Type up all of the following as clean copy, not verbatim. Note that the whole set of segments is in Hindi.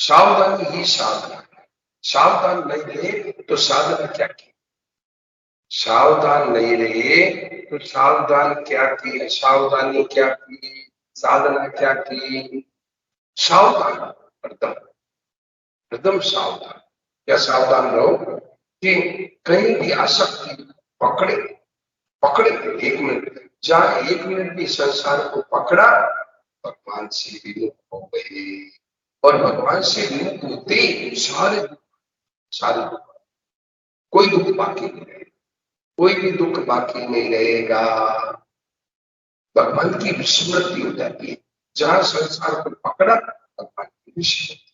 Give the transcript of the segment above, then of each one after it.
सावधानी ही साधना है। सावधान नहीं रहे तो साधना क्या की? सावधान नहीं रहे तो सावधान क्या की? सावधानी क्या की? साधना क्या की? सावधान, एकदम एकदम सावधान। क्या सावधान रहो कि कहीं भी आसक्ति पकड़े पकड़े 1 मिनट, जहां 1 मिनट भी संसार को पकड़ा, भगवान से विमुख हो गए। और भगवान से विमुख होते ही सारे दुख, कोई दुख बाकी नहीं रहेगा, कोई भी दुख बाकी नहीं रहेगा। भगवान की विस्मृति हो जाती है। जहां संसार को पकड़ा, भगवान की विस्मृति,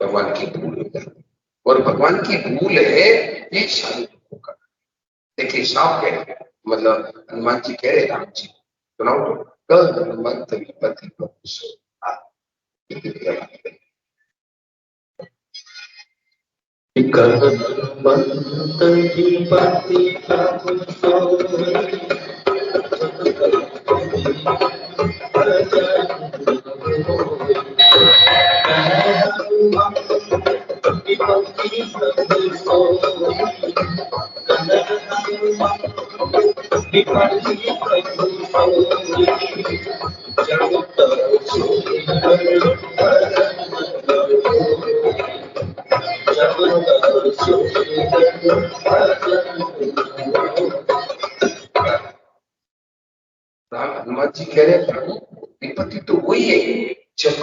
भगवान की भूल हो जाती है। और भगवान की भूल है ये सारे दुखों का। देखिए साफ कह रहे, मतलब हनुमान जी कह रहे राम जी, सुनाओ तो, कल हनुमंत विपत्ति प्रभु सो। कल हनुमंत विपत्ति प्रभु सोई, हनुमान जी कह रहे प्रभु विपत्ति तो वही है जब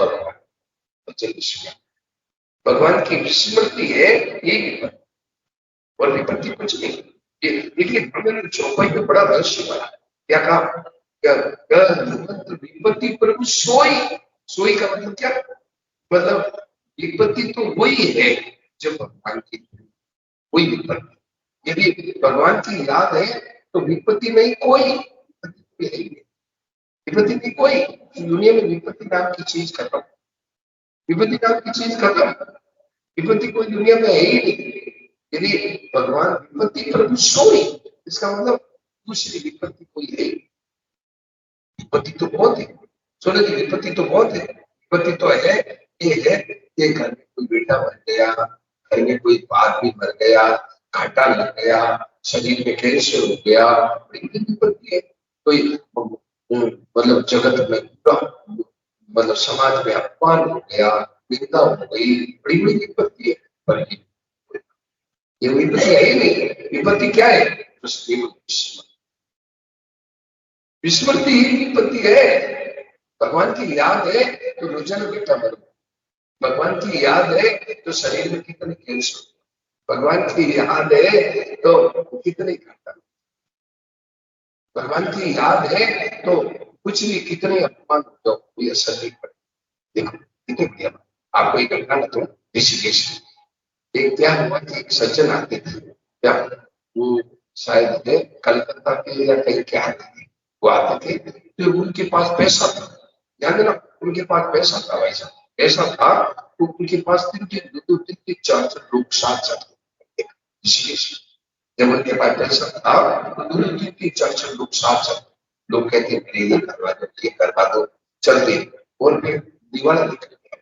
भगवान की विस्मृति है ये विपत्ति, और विपत्ति कुछ नहीं। ये देखिए हमने चौपाई में बड़ा रहस्य बना, क्या कहा? विपत्ति प्रभु सोई। सोई का मतलब क्या? मतलब विपत्ति तो वही है जब भगवान की, वही विपत्ति। यदि भगवान की याद है तो विपत्ति नहीं कोई, विपत्ति नहीं कोई। दुनिया में विपत्ति नाम की चीज खत्म, विपत्ति नाम की चीज खत्म, विपत्ति कोई दुनिया में है ही नहीं। यदि भगवान विपत्ति प्रभु सोई, इसका मतलब दूसरी विपत्ति कोई है। विपत्ति तो बहुत है, सोने की विपत्ति तो बहुत है। विपत्ति तो है, ये है कि घर में कोई बेटा मर गया, घर में कोई बात भी मर गया, घाटा लग गया, शरीर में कैंसर हो गया, बड़ी विपत्ति है। कोई मतलब जगत में मतलब समाज में अपमान हो गया, निंदा हो गई, बड़ी बड़ी विपत्ति है। पर ये विपत्ति है ही नहीं। विपत्ति क्या है? विस्मृति ही विपत्ति है। भगवान की याद है तो रोजाना बेटा मर, भगवान की याद है तो शरीर में कितने कैंसर, भगवान की याद है तो कितने घाटा, भगवान की याद है तो कुछ भी कितने अपमान हो जाओ कोई असर नहीं पड़े। देखो कितने बढ़िया, आपको एक घटना बताऊं। ऋषिकेश एक क्या हुआ कि एक सज्जन आते थे, क्या वो शायद कलकत्ता के या कहीं के आते थे, वो आते थे तो उनके पास पैसा था, ध्यान देना, उनके पास पैसा था, भाई साहब पैसा था, तो उनके पास 3-3 4 लोग साथ साथ ऋषिकेश। जब उनके पास पैसा था तो 2-3 लोग साथ साथ, लोग कहते मेरे ये करवा दो, ये करवा दो, चलते। और फिर दिवाला निकल गया,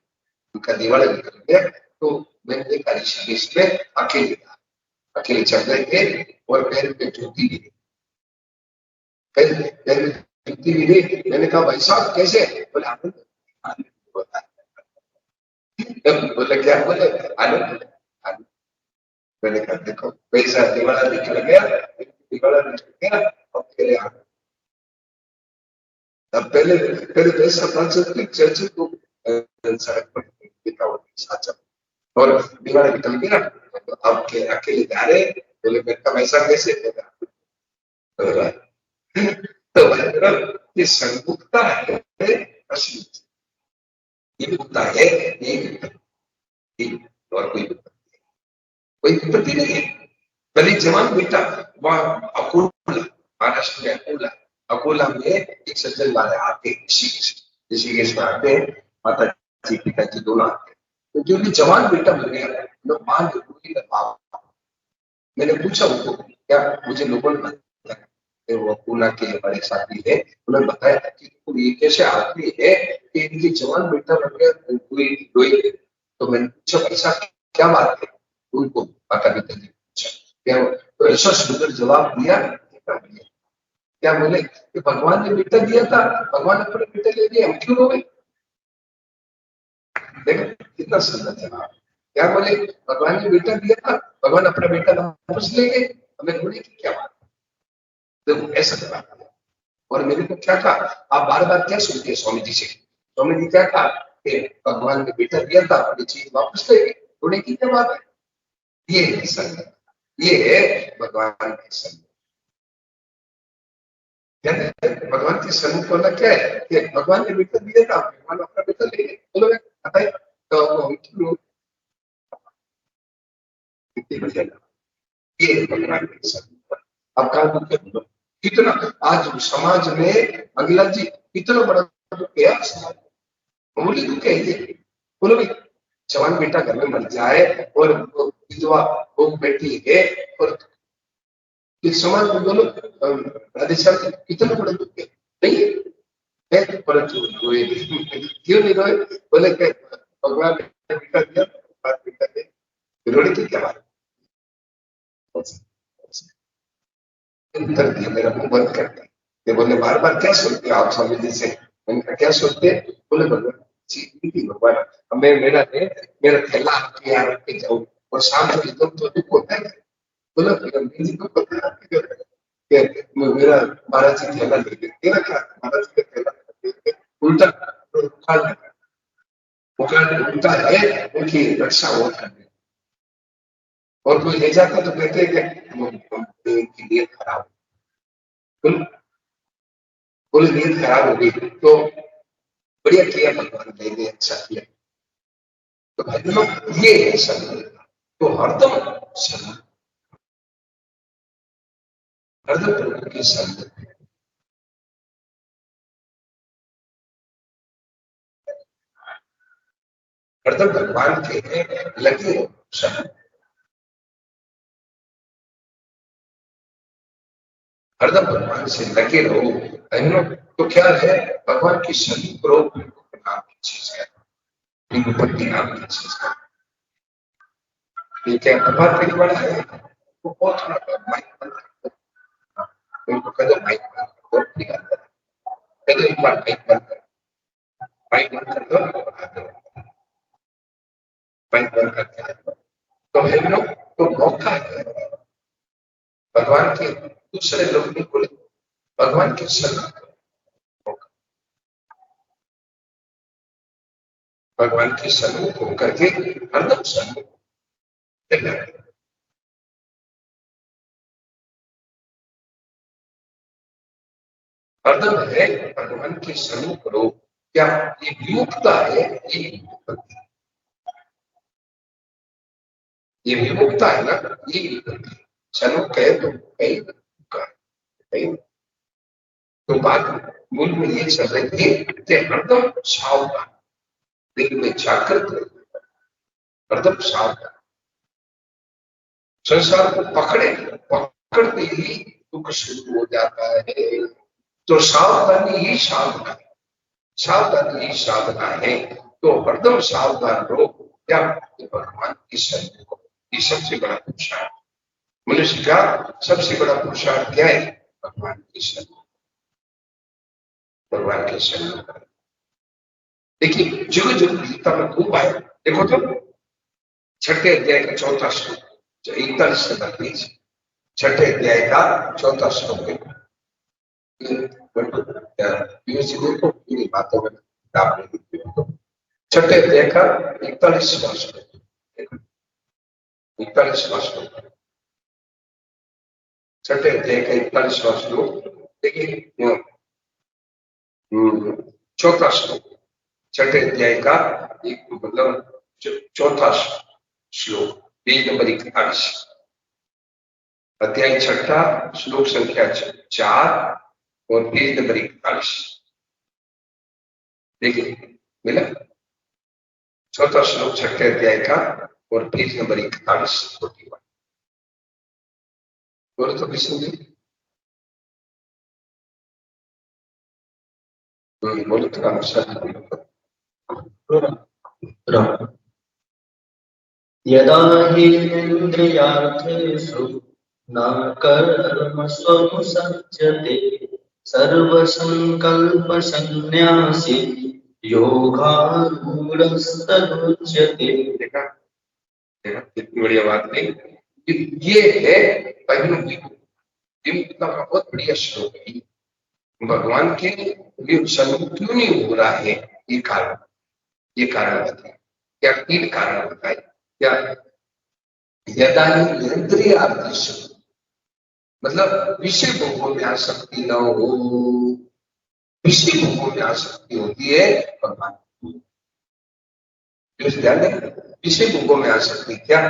उनका दिवाला निकल गया तो मैंने देखा ऋषिकेश में अकेले चल रहे थे और पैर पे जूती गिरी, पैर में जूती गिरी। मैंने कहा भाई साहब कैसे? बोले आनंद, बोले क्या? बोले आनंद, आनंद। मैंने कहा देखो पैसा दिवाला निकल गया, दिवाला निकल गया, अब तेरे आनंद। अब पहले पहले पैसा 500 को सड़क पर देखा साथ और दिवाला निकल गया, अब के अकेले जा रहे। बोले मैं ऐसा कैसे होगा? तो ये संयुक्ता है, ये मुक्ता है, ये और कोई विपत्ति नहीं है। कल जवान बेटा वहां अकोला, महाराष्ट्र में अकोला, अकोला में एक सज्जन वाले आते ऋषिकेश में आते हैं, माता जी पिताजी दोनों आते हैं। तो जो भी जवान बेटा मिल गया, लोग मान बाप। मैंने पूछा उनको क्या, मुझे लोगों ने बताया, वो पूना के हमारे साथी है, उन्होंने बताया कि ये कैसे आदमी है कि इनकी जवान बेटा बन गया, कोई तो मैंने पूछा ऐसा क्या बात है, उनको माता पिता ने पूछा क्या, तो ऐसा सुंदर जवाब दिया। क्या बोले कि भगवान ने बेटा दिया था, भगवान अपने बेटा ले लिया, हम क्यों रोए। देखो कितना सुंदर जवाब। क्या बोले, भगवान ने बेटा दिया था, भगवान अपना बेटा वापस ले गए, हमें रोने की क्या बात। देखो ऐसा जवाब। और मेरे को क्या कहा, आप बार बार क्या सुनते हैं स्वामी जी से, स्वामी जी क्या कहा कि भगवान ने बेटा दिया था, अपनी चीज वापस ले गए, रोने की क्या बात है। ये है संगत, ये है भगवान की संगत। भगवान के सन्मुख वाला क्या है कि भगवान ने बेटा दिया था, भगवान अपना बेटा ले गए, बोलो बताइए तो हम क्यों, कितनी बढ़िया। ये है भगवान के सन्मुख। अब कहा दुख है, कितना आज समाज में अगला जी कितना बड़ा दुख है समाज, मामूली दुख है ये। बोलो भाई, जवान बेटा घर में मर जाए और विधवा वो बेटी है, और इस समाज में बोलो राधेश्याम कितना बड़ा दुख है, नहीं है, परंतु रोए क्यों नहीं रोए, बोले कि भगवान ने बेटा दिया, भगवान बेटा दे, रोने की क्या बात। उत्तर दिया, मेरा मुंह बंद कर दिया। ये बोले बार बार क्या सुनते हो आप स्वामी जी से, मैंने कहा क्या सुनते हैं, बोले भगवान जी भगवान हमें मेरा है, मेरा थैला आपके यहाँ रख के जाऊँ, और शाम को एकदम तो दुख होता है, बोला मेरी दुख होता है आपके घर में, मेरा महाराज जी थैला लेके तेरा क्या, महाराज जी का थैला लेके उल्टा उखाड़ उल्टा है, उनकी रक्षा वो करने, और कोई ले जाता तो कहते हैं कि उनकी नीयत खराब, बोले नीयत खराब हो गई, तो बढ़िया किया भगवान ने, ये अच्छा किया। तो भाई लोग ये है संग, तो हरदम संग, हरदम प्रभु के संग, हरदम भगवान के लगे हो संग, हरदम भगवान से लगे रहो बहनों। तो क्या है, भगवान की सभी प्रभु नाम की चीज है, भक्ति नाम की चीज है। ठीक है, भगवान कई बड़ा है, वो बहुत थोड़ा माइक बंद कर दो, उनको कह दो माइक बंद कर दो, कह दो एक बार माइक बंद कर, माइक बंद कर दो, माइक बंद करके तो बहनों तो मौका है भगवान के दूसरे लोग भी बोले, भगवान के शरण, भगवान के सन्मुख होकर के हरदम सन्मुख देखना, हरदम है भगवान के सन्मुख रहो। क्या ये विमुक्ता है, ये विमुक्ता है ना, ये विमुक्ति सन्मुख है तो कहीं कहीं, तो बात मूल में ये चल रही थी कि हरदम सावधान, दिल में जागृत रहे, हरदम सावधान, संसार को पकड़ते ही दुख शुरू हो जाता है। तो सावधानी ही साधना है, सावधानी ही साधना है। तो हरदम सावधान रहो, क्या भगवान की शरण को, ये सबसे बड़ा पुरुषार्थ, मनुष्य का सबसे बड़ा पुरुषार्थ क्या है, भगवान की शरण, भगवान के शरण। देखिए जुग जुग गीता में खूब आया, देखो तो छठे अध्याय का चौथा श्लोक, 41 से 32, छठे अध्याय का चौथा श्लोक है, देखो इन बातों में आप छठे अध्याय का 41वां श्लोक, 41वां श्लोक, छठे अध्याय का 41वां श्लोक, देखिए चौथा श्लोक, छठे अध्याय का एक मतलब चौथा श्लोक, पेज नंबर 41, अध्याय छठा, श्लोक संख्या 4 और पेज नंबर 41, देखिए मिला, चौथा श्लोक छठे अध्याय का और पेज नंबर 41, बोलो तो किसने दी, बोलो तो अनुसार यदा हीन्द्रियार्थेषु न कर्मस्वनुसज्जते सर्वसंकल्पसन्न्यासी योगारूढस्तदुच्यते। देखा, देखा कितनी बढ़िया बात नहीं। ये है बहनों की का बहुत बढ़िया श्लोक है। भगवान के लिए सन्मुख क्यों नहीं हो रहा है, ये कारण बताए। क्या 3 कारण बताए। क्या? यदा ही इंद्रिय आदेश, मतलब विषय भोगों में आसक्ति न हो। विषय भोगों में आसक्ति होती है भगवान की। ध्यान दें, विषय भोगों में आसक्ति क्या?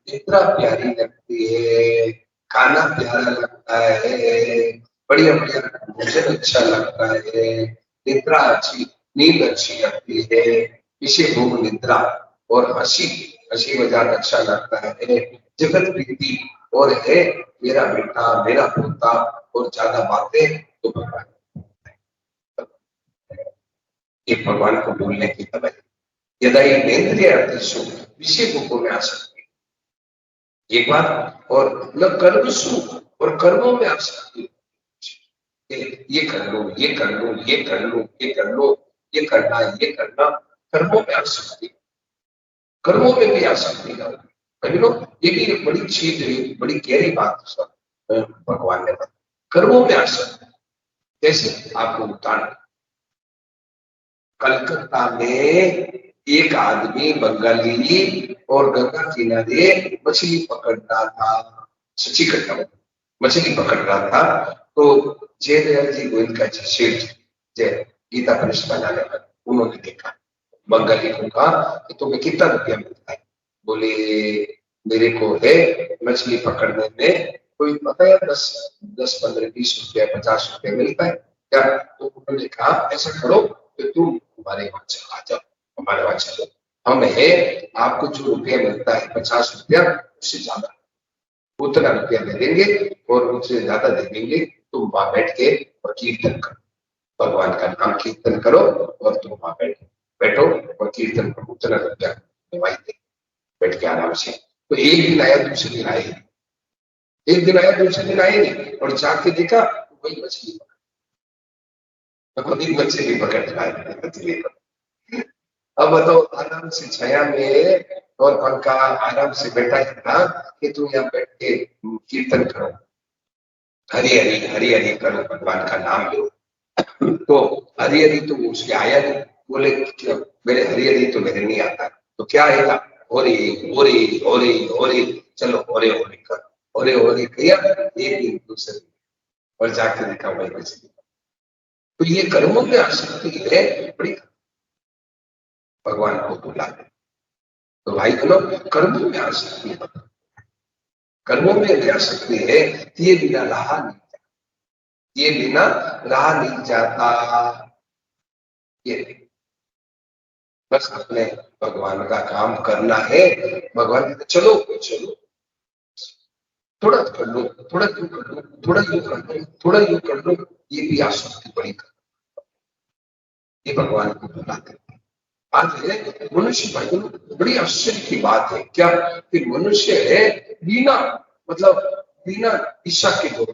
निद्रा प्यारी लगती है, खाना प्यारा लगता है, बढ़िया बढ़िया भोजन अच्छा लगता है, निद्रा अच्छी, नींद अच्छी लगती है, विषय भोग निद्रा, और हंसी हंसी मजाक अच्छा लगता है, जगत प्रीति, और है मेरा बेटा मेरा पोता, और ज्यादा बातें तो भगवान, ये भगवान को भूलने की दवाई। यदा ये इंद्रिय आदेशो विषय भोगों में आसक्ति, एक बात, और न कर्मसु, और कर्मों में आसक्ति, ये कर लो ये कर लो ये कर लो ये कर लो, ये करना, कर्मों में आसक्ति, कर्मों में भी आसक्ति ना हो। ये भी एक बड़ी चीज है, बड़ी गहरी बात भगवान ने बताई। कर्मों में आसक्ति कैसे? आपको उदाहरण, कलकत्ता में एक आदमी बंगाली और गंगा किनारे मछली पकड़ रहा था, सच्ची घटना, मछली पकड़ रहा था। तो जयदयाल जी गोयनका जी सेठ जय गीता परिषद बनाने वाले, उन्होंने देखा, बंगाली को कहा कि तुम्हें कितना रुपया मिलता है? बोले मेरे को है मछली पकड़ने में कोई पता है 10 15 20 रुपया 50 रुपया मिलता है क्या? तो उन्होंने कहा ऐसा करो कि तुम हमारे वहां चला जाओ, हमारे वहां चलो, हम है आपको जो रुपया मिलता है 50 रुपया, उससे ज्यादा उतना रुपया दे देंगे और उससे ज्यादा दे देंगे, तुम वहां बैठ के और कीर्तन करो, भगवान का नाम कीर्तन करो, और तुम वहां बैठो और कीर्तन करो, उतना रुपया दवाई दे, बैठ के आराम से। तो एक दिन आया, दूसरे दिन आए, एक दिन आया दूसरे दिन आए नहीं, और जाके देखा तो वही मछली मछली पकड़ रहा है। अब बताओ, आराम से छाया में और पंखा आराम से बैठा है ना, कि तू यहाँ बैठ के कीर्तन करो, हरी हरी हरी हरी करो, भगवान का नाम लो। तो हरी हरी तो उसके आया नहीं, बोले मेरे हरी हरी तो मेरे नहीं आता, तो क्या आएगा? होरे होरे होरे होरे, चलो होरे होरे करो, होरे होरे किया, एक दिन दूसरे दिन, और जाके देखा वही मछली। तो ये कर्मों में आसक्ति है बड़ी, भगवान को बुला दे। तो भाई लोग, कर्मों में आसक्ति है, कर्मों में आसक्ति है, ये बिना रहा नहीं, ये बिना रहा नहीं जाता। ये बस अपने भगवान का काम करना है, भगवान कहते चलो चलो, थोड़ा कर लो, थोड़ा यूं कर लो, थोड़ा यूं कर लो, थोड़ा यूं कर लो, ये भी आसक्ति बड़ी कर, ये भगवान को बुलाते हैं। आज है मनुष्य, भाई बड़ी आश्चर्य की बात है क्या, कि मनुष्य है बिना, मतलब बिना दिशा के दौड़,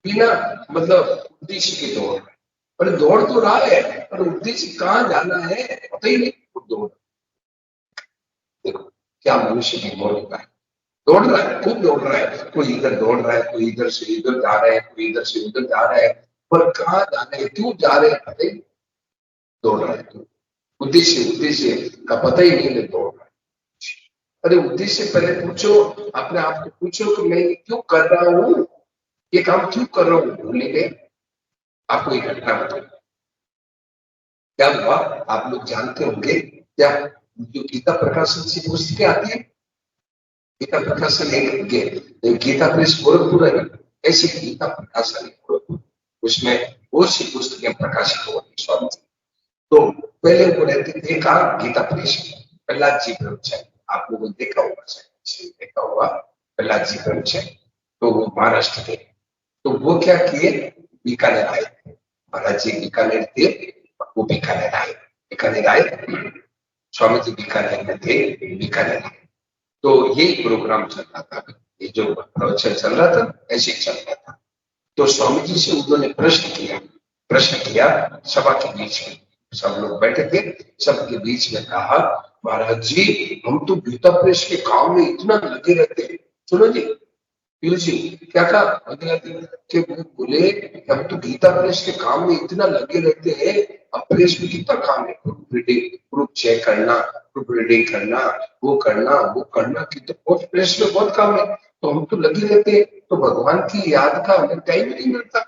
बिना मतलब उद्देश्य के दौड़, पर दौड़ तो रहा है, पर उद्देश्य कहाँ जाना है पता ही नहीं, दौड़। देखो क्या मनुष्य की दौड़ रहा है, दौड़ रहा है, खूब दौड़ रहा है, कोई इधर दौड़ रहा है, कोई इधर से इधर जा रहा है, कोई इधर से उधर जा रहा है, पर कहाँ जाना है, क्यों जा रहे हैं पता ही नहीं, दौड़ रहा है। तो उद्देश्य का पता ही नहीं, दौड़ रहा है। अरे उद्देश्य पहले पूछो, अपने आप को पूछो कि मैं ये क्यों कर रहा हूँ, ये काम क्यों कर रहा हूँ, भूल गए। आपको एक घटना बताऊं, क्या हुआ आप लोग जानते होंगे क्या, जो गीता प्रकाशन से पुस्तकें आती है, गीता प्रकाशन एक गीता प्रेस गोरखपुर है, ऐसी गीता प्रकाशन गोरखपुर, उसमें बहुत सी पुस्तकें प्रकाशित हो रही स्वामी जी। तो पहले वो रहते थे कहा, गीता प्रेस, प्रहलाद जी ब्रह्मचारी, आप लोगों ने देखा होगा, शायद देखा होगा, प्रहलाद जी ब्रह्मचारी, तो वो महाराष्ट्र के। तो वो क्या किए, बीकानेर आए, महाराज जी बीकानेर थे, वो बीकानेर आए, बीकानेर आए, स्वामी जी बीकानेर में थे, बीकानेर आए। तो यही प्रोग्राम चल रहा था, ये जो प्रवचन चल रहा था ऐसे ही चल रहा था। तो स्वामी जी से उन्होंने प्रश्न किया सभा के बीच में, सब लोग बैठे थे, सबके बीच में कहा, महाराज जी हम तो गीता प्रेस के काम में इतना लगे रहते हैं। सुनो जी, पीयूष जी क्या कहा अगला दिन कि वो बोले हम तो गीता प्रेस के काम में इतना लगे रहते हैं, अब प्रेस में कितना काम है, प्रूफ रीडिंग, प्रूफ चेक करना, प्रूफ रीडिंग करना, वो करना कि तो बहुत प्रेस में बहुत काम है, तो हम तो लगे रहते हैं, तो भगवान की याद का हमें टाइम नहीं मिलता,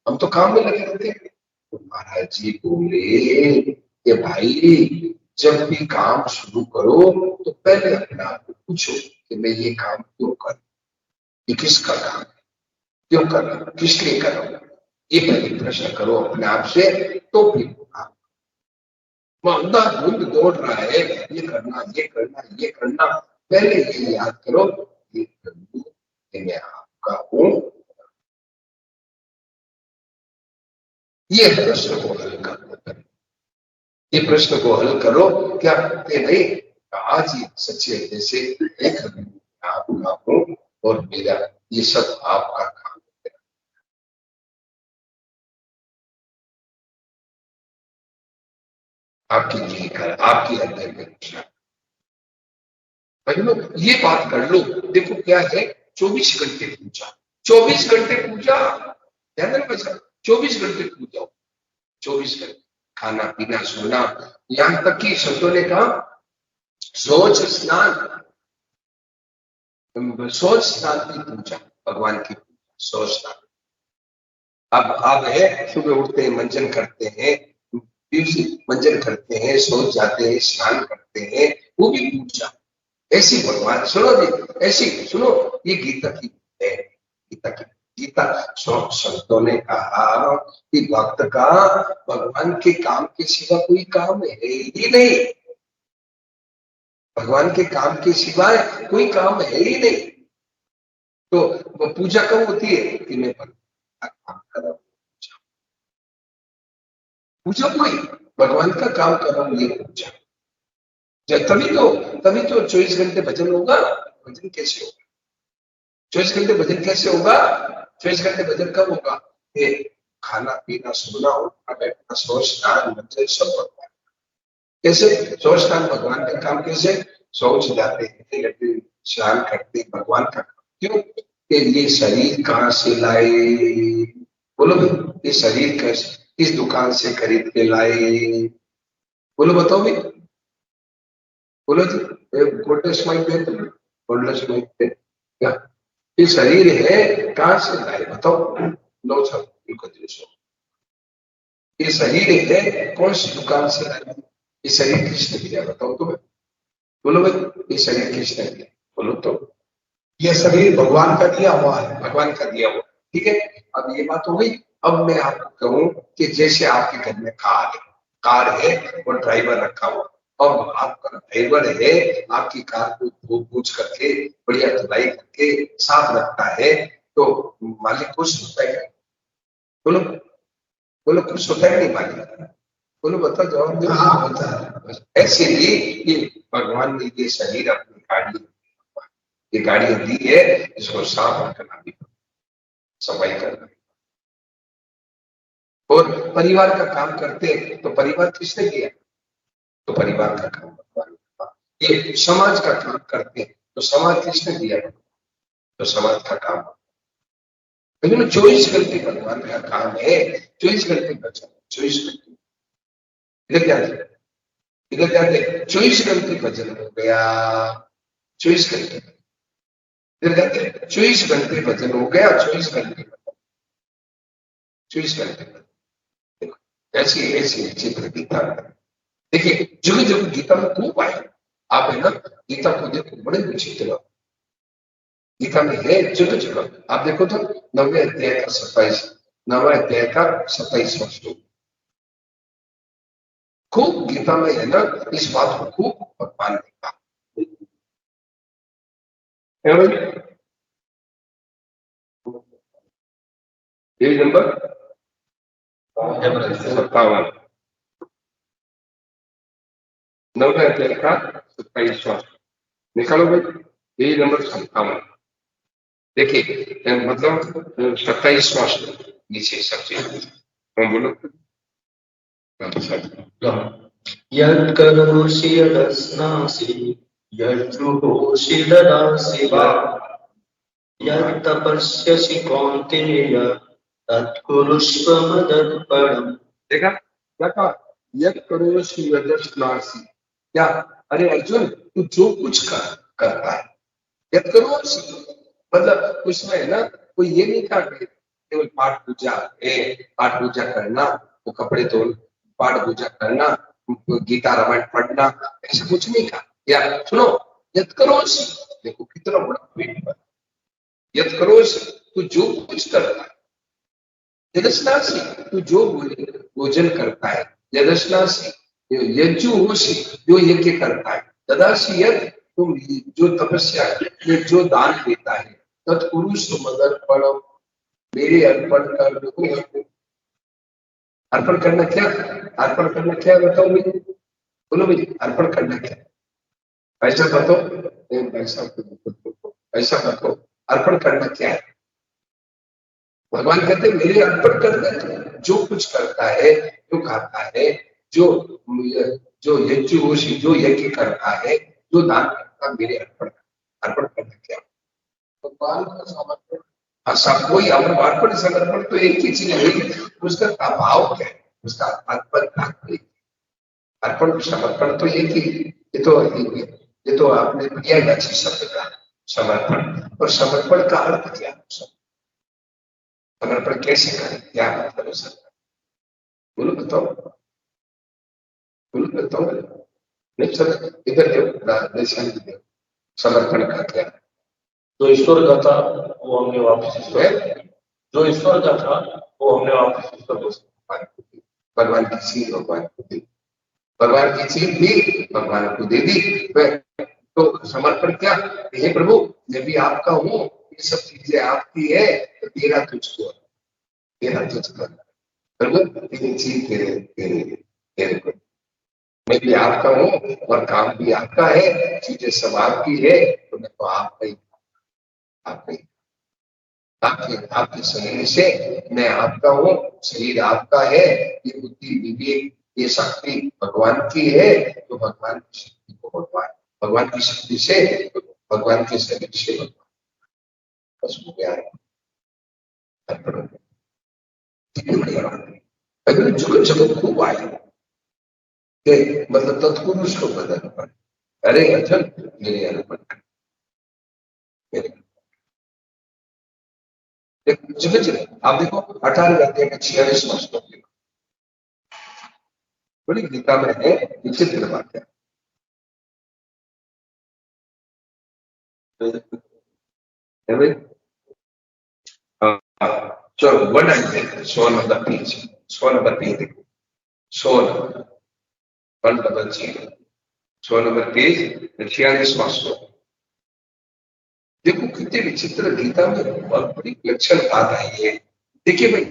हम तो काम में लगे रहते हैं। तो महाराज जी बोले कि भाई जब भी काम शुरू करो तो पहले अपने आप को पूछो कि मैं ये काम क्यों कर, ये किसका काम है, क्यों कर रहा हूं, किस लिए कर रहा हूं, ये पहले प्रश्न करो अपने आप से। तो फिर आप अंधाधुंध दौड़ रहा है, ये करना ये करना ये करना, पहले ये याद करो ये प्रभु कि मैं आपका हूं। ये प्रश्न को हल करो, ये प्रश्न को हल करो, क्या कि नहीं आज ही सच्चे हृदय से एक आपका हूं और मेरा ये सब आपका काम है। आपकी यही कर, आपकी अंदर में ये बात कर लो। देखो क्या है, 24 घंटे पूजा, 24 घंटे पूजा, ध्यान रखना सर, 24 घंटे पूजा, 24 घंटे खाना पीना सोना, यहां तक कि संतों ने कहा सोच स्नान, सोच स्नान की पूजा, भगवान की पूजा, सोच स्नान। अब है सुबह उठते हैं मंजन करते हैं, मंजन करते हैं, सोच जाते हैं, स्नान करते हैं, वो भी पूजा। ऐसी भगवान सुनो जी, ऐसी सुनो, ये गीता की है, गीता की, गीता संतों ने कहा कि भक्त का भगवान के काम के सिवा कोई काम है ही नहीं, भगवान के काम के सिवाय कोई काम है ही नहीं। तो वो पूजा कब होती है कि मैं भगवान का काम कर रहा हूं, पूजा कोई भगवान का काम कर रहा हूं, ये पूजा। तभी तो 24 घंटे भजन होगा, भजन कैसे होगा, 24 घंटे भजन कैसे होगा, 24 घंटे भजन कब होगा, ये खाना पीना सोना उठना बैठना सोच स्नान मंजन सब भगवान, कैसे सोच स्नान भगवान का काम, कैसे शौच जाते हैं लेकिन स्नान करते हैं, भगवान का काम। क्यों कि ये शरीर कहाँ से लाए, बोलो भाई ये शरीर कैसे किस दुकान से खरीद के लाए, बोलो बताओ भाई, बोलो जी, गोल्डन माइक पे, गोल्डन माइक पे क्या ये शरीर है कहां से लाए बताओ, लो सब इनको देखो, ये शरीर है कौन सी दुकान से लाए, ये शरीर किसने दिया बताओ तुम्हें, बोलो भाई ये शरीर किसने दिया, बोलो तो, ये शरीर भगवान का दिया हुआ है, भगवान का दिया हुआ, ठीक है। अब ये बात हो गई। अब मैं आपको कहूं कि जैसे आपके घर में कार है और ड्राइवर रखा हुआ, और आपका ड्राइवर है आपकी कार को धो पूछ करके बढ़िया धुलाई करके साफ रखता है, तो मालिक खुश होता है, बोलो, बोलो खुश होता है नहीं मालिक, बोलो बताओ जवाब दो, हाँ होता है। बस ऐसे ही ये भगवान ने ये शरीर अपनी गाड़ी, ये गाड़ी दी है, इसको साफ रखना भी, सफाई करना, और परिवार का काम करते हैं, तो परिवार किसने किया, तो परिवार का काम भगवान ने किया। ये समाज का काम करते हैं तो समाज किसने दिया, तो समाज का काम, लेकिन 24 घंटे भगवान का काम है, 24 घंटे बचा, 24 घंटे इधर क्या है, इधर क्या है, 24 घंटे भजन हो गया, 24 घंटे इधर क्या है, 24 घंटे भजन हो गया, 24 घंटे, 24 घंटे देखो, ऐसी ऐसी चित्र गीता में, देखिए जुग जुग गीता में खूब आए, आप है ना गीता को देखो बड़े विचित्र, गीता में है जुग जुग, आप देखो तो 9वें अध्याय का 27वां श्लोक, खूब गीता में है ना, इस बात को खूब भगवान ने कहा है भाई, पेज नंबर 57, 9वें अध्याय का 27वां, निकालो भाई, पेज नंबर 57। देखिए मतलब 27वां श्लोक नीचे सबसे। बोलो। यत् करोषि यदश्नासि यज्जुहोषि ददासि वा यत् तपस्यसि कौन्तेय तत्कुरुष्व मदर्पणम्। देखा क्या कहा? यत् करोषि यदश्नासि। क्या? अरे अर्जुन, तू जो कुछ करता है, यत् करोषि मतलब उसमें है ना, कोई ये नहीं कहा कि केवल पाठ पूजा है, पाठ पूजा करना, वो कपड़े धोना, पाठ पूजा करना, गीता रामायण पढ़ना, ऐसा कुछ नहीं कहा। या सुनो, यत् करोषि, देखो कितना बड़ा वेट पर, यत् करोषि तू जो कुछ करता है, यदश्नासि तू जो भोजन करता है, यदश्नासि यज्जुहोषि जो यज्ञ करता है, ददासि यत् तुम जो तपस्या जो दान देता है, तत्कुरुष मदर्पणम मेरे अर्पण कर दो। अर्पण करना क्या? अर्पण करना क्या बताओ मुझे, बोलो मुझे अर्पण करना क्या? ऐसा बताओ, ऐसा बताओ अर्पण करना क्या है? भगवान कहते हैं मेरे अर्पण कर दे। जो कुछ करता है, जो खाता है, जो जो यज्ञ जो यज्ञ करता है, जो दान करता है, मेरे अर्पण करना क्या? भगवान का समर्पण। हाँ, सब कोई अर्पण समर्पण तो एक ही चीज है, उसका भाव क्या है, उसका अर्पण अर्पण समर्पण तो एक ही। ये तो आपने किया है अच्छी शब्द का समर्पण। और समर्पण का अर्थ क्या है? समर्पण कैसे करें, क्या मतलब है सर? बोलो बताओ, बोलो बताओ। नहीं सर, इधर देखो समर्पण का क्या? जो ईश्वर का था वो हमने वापस ईश्वर, जो ईश्वर का था वो हमने वापस ईश्वर को भगवान की चीज भगवान को दी, भगवान की चीज भी भगवान को दे दी। तो समर्पण क्या? हे प्रभु, मैं भी आपका हूँ, ये सब चीजें आपकी है, तो तेरा तुझको, तेरा तुझको प्रभु, तेरी चीज तेरे तेरे तेरे को, मैं भी आपका हूँ और काम भी आपका है, चीजें सब आपकी है, तो मैं तो आपका ही, आपका ही, आपके आपके शरीर से मैं आपका हूँ, शरीर आपका है, ये बुद्धि विवेक ये शक्ति भगवान की है, तो भगवान की शक्ति को भगवान की शक्ति से, भगवान के शरीर से भगवान बस हो गया है। अगर जुग जगत खूब आए मतलब तत्पुरुष को बदल पड़े। अरे अर्जुन मेरे अर्पण आप देखो 18वें अध्याय का 46वां श्लोक देखो, बड़ी गीता में है, विचित्र बात है। चलो 100 नंबर पेज देखो, 100 नंबर पेज 46वां श्लोक देखो, कितने विचित्र गीता में बहुत बड़ी लक्षण बात आई है। देखिए भाई,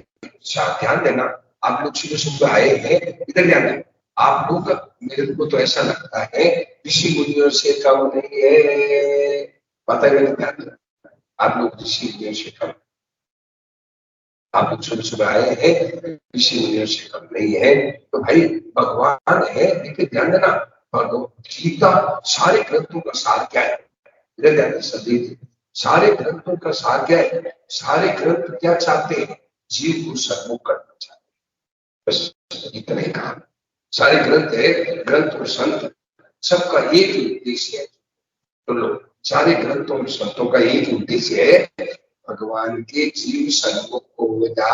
ध्यान देना, आप लोग सुबह सुबह आए हैं, इधर ध्यान देना। आप लोग, मेरे को तो ऐसा लगता है ऋषि मुनियों से कम नहीं है, पता है मेरे ध्यान देना, आप लोग ऋषि मुनियों से कम, आप लोग सुबह सुबह आए हैं, ऋषि मुनियों से कम नहीं है। तो भाई भगवान है, लेकिन ध्यान देना, गीता सारे ग्रंथों का सार क्या है? इधर ध्यान देना, सभी सारे ग्रंथों का सार क्या है? सारे ग्रंथ क्या चाहते हैं? जीव को सर्वोपरि करना चाहते हैं, बस इतना ही काम। सारे ग्रंथ है, ग्रंथ और संत सबका एक ही उद्देश्य है। तो लोग सारे ग्रंथों और संतों का एक ही उद्देश्य है, भगवान के जीव सर्वोपरि हो जा,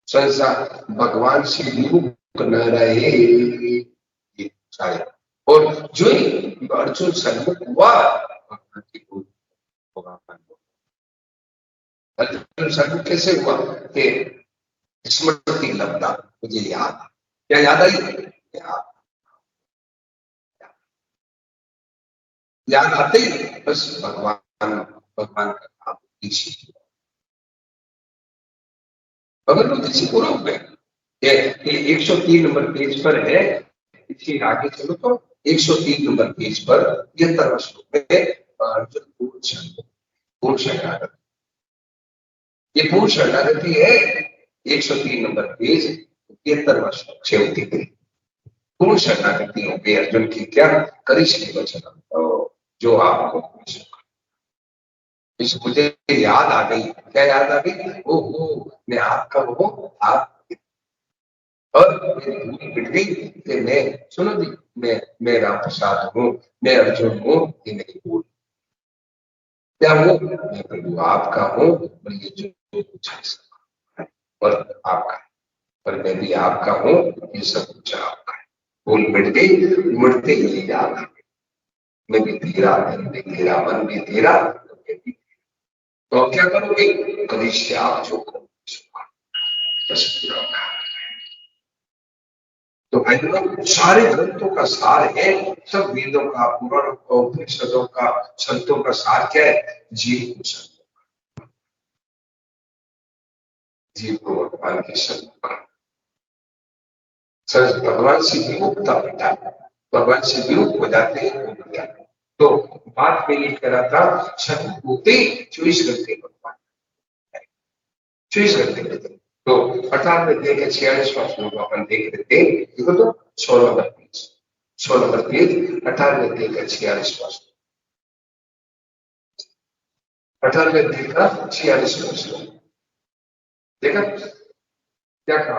संसार भगवान से विमुख न रहे सारे। और जो ही अर्जुन सन्मुख हुआ, अर्जुन सन्मुख कैसे हुआ कि स्मृति लब्धा, मुझे याद, क्या याद आई? याद आते ही बस भगवान भगवान का नाम दीक्षित, अगर लोग दीक्षित पूरा हो गए। 103 नंबर पेज पर है, इसके आगे चलो तो 103 नंबर पेज पर 73वां श्लोक में अर्जुन पूर्ण शरणागति, ये पूर्ण शरणागति है। 103 नंबर पेज 73वां श्लोक से होती है। पूर्ण शरणागति हो गई अर्जुन की, क्या करिष्ये वचनम, जो आपको इस मुझे याद आ गई। क्या याद आ गई? ओहो, मैं आपका हूँ, आप और मेरी भूल मिट गई कि मैं, सुनो जी, मैं राम प्रसाद हूँ, मैं अर्जुन हूँ, ये मेरी भूल। क्या हूँ? मैं प्रभु आपका हूँ, और ये जो कुछ है और आपका है, और मैं भी आपका हूँ, ये सब कुछ आपका है। भूल मिट गई, मिटते ही याद आ गई, मैं भी तेरा, मन भी तेरा, मन भी तेरा, तो अब क्या करोगे? करिष्ये आप जो करो बस पूरा होगा। तो भाई लोग, सारे ग्रंथों का सार है, सब वेदों का, पुराणों का, उपनिषदों का, संतों का सार क्या है? जीव को संतों, जीव को भगवान के संतों का, सर भगवान से विमुक्ता बेटा, भगवान से विमुक्त हो जाते हैं। तो बात में ये कह रहा था, शत्रु होते 24 घंटे भगवान, 24 घंटे में। तो 18वें अध्याय का 46वां श्लोक अपन देख लेते हैं। देखो तो 16 नंबर पेज, 16 नंबर पेज 18वें अध्याय का 46वां श्लोक, 18वें अध्याय का 46वां श्लोक देखा क्या कहा?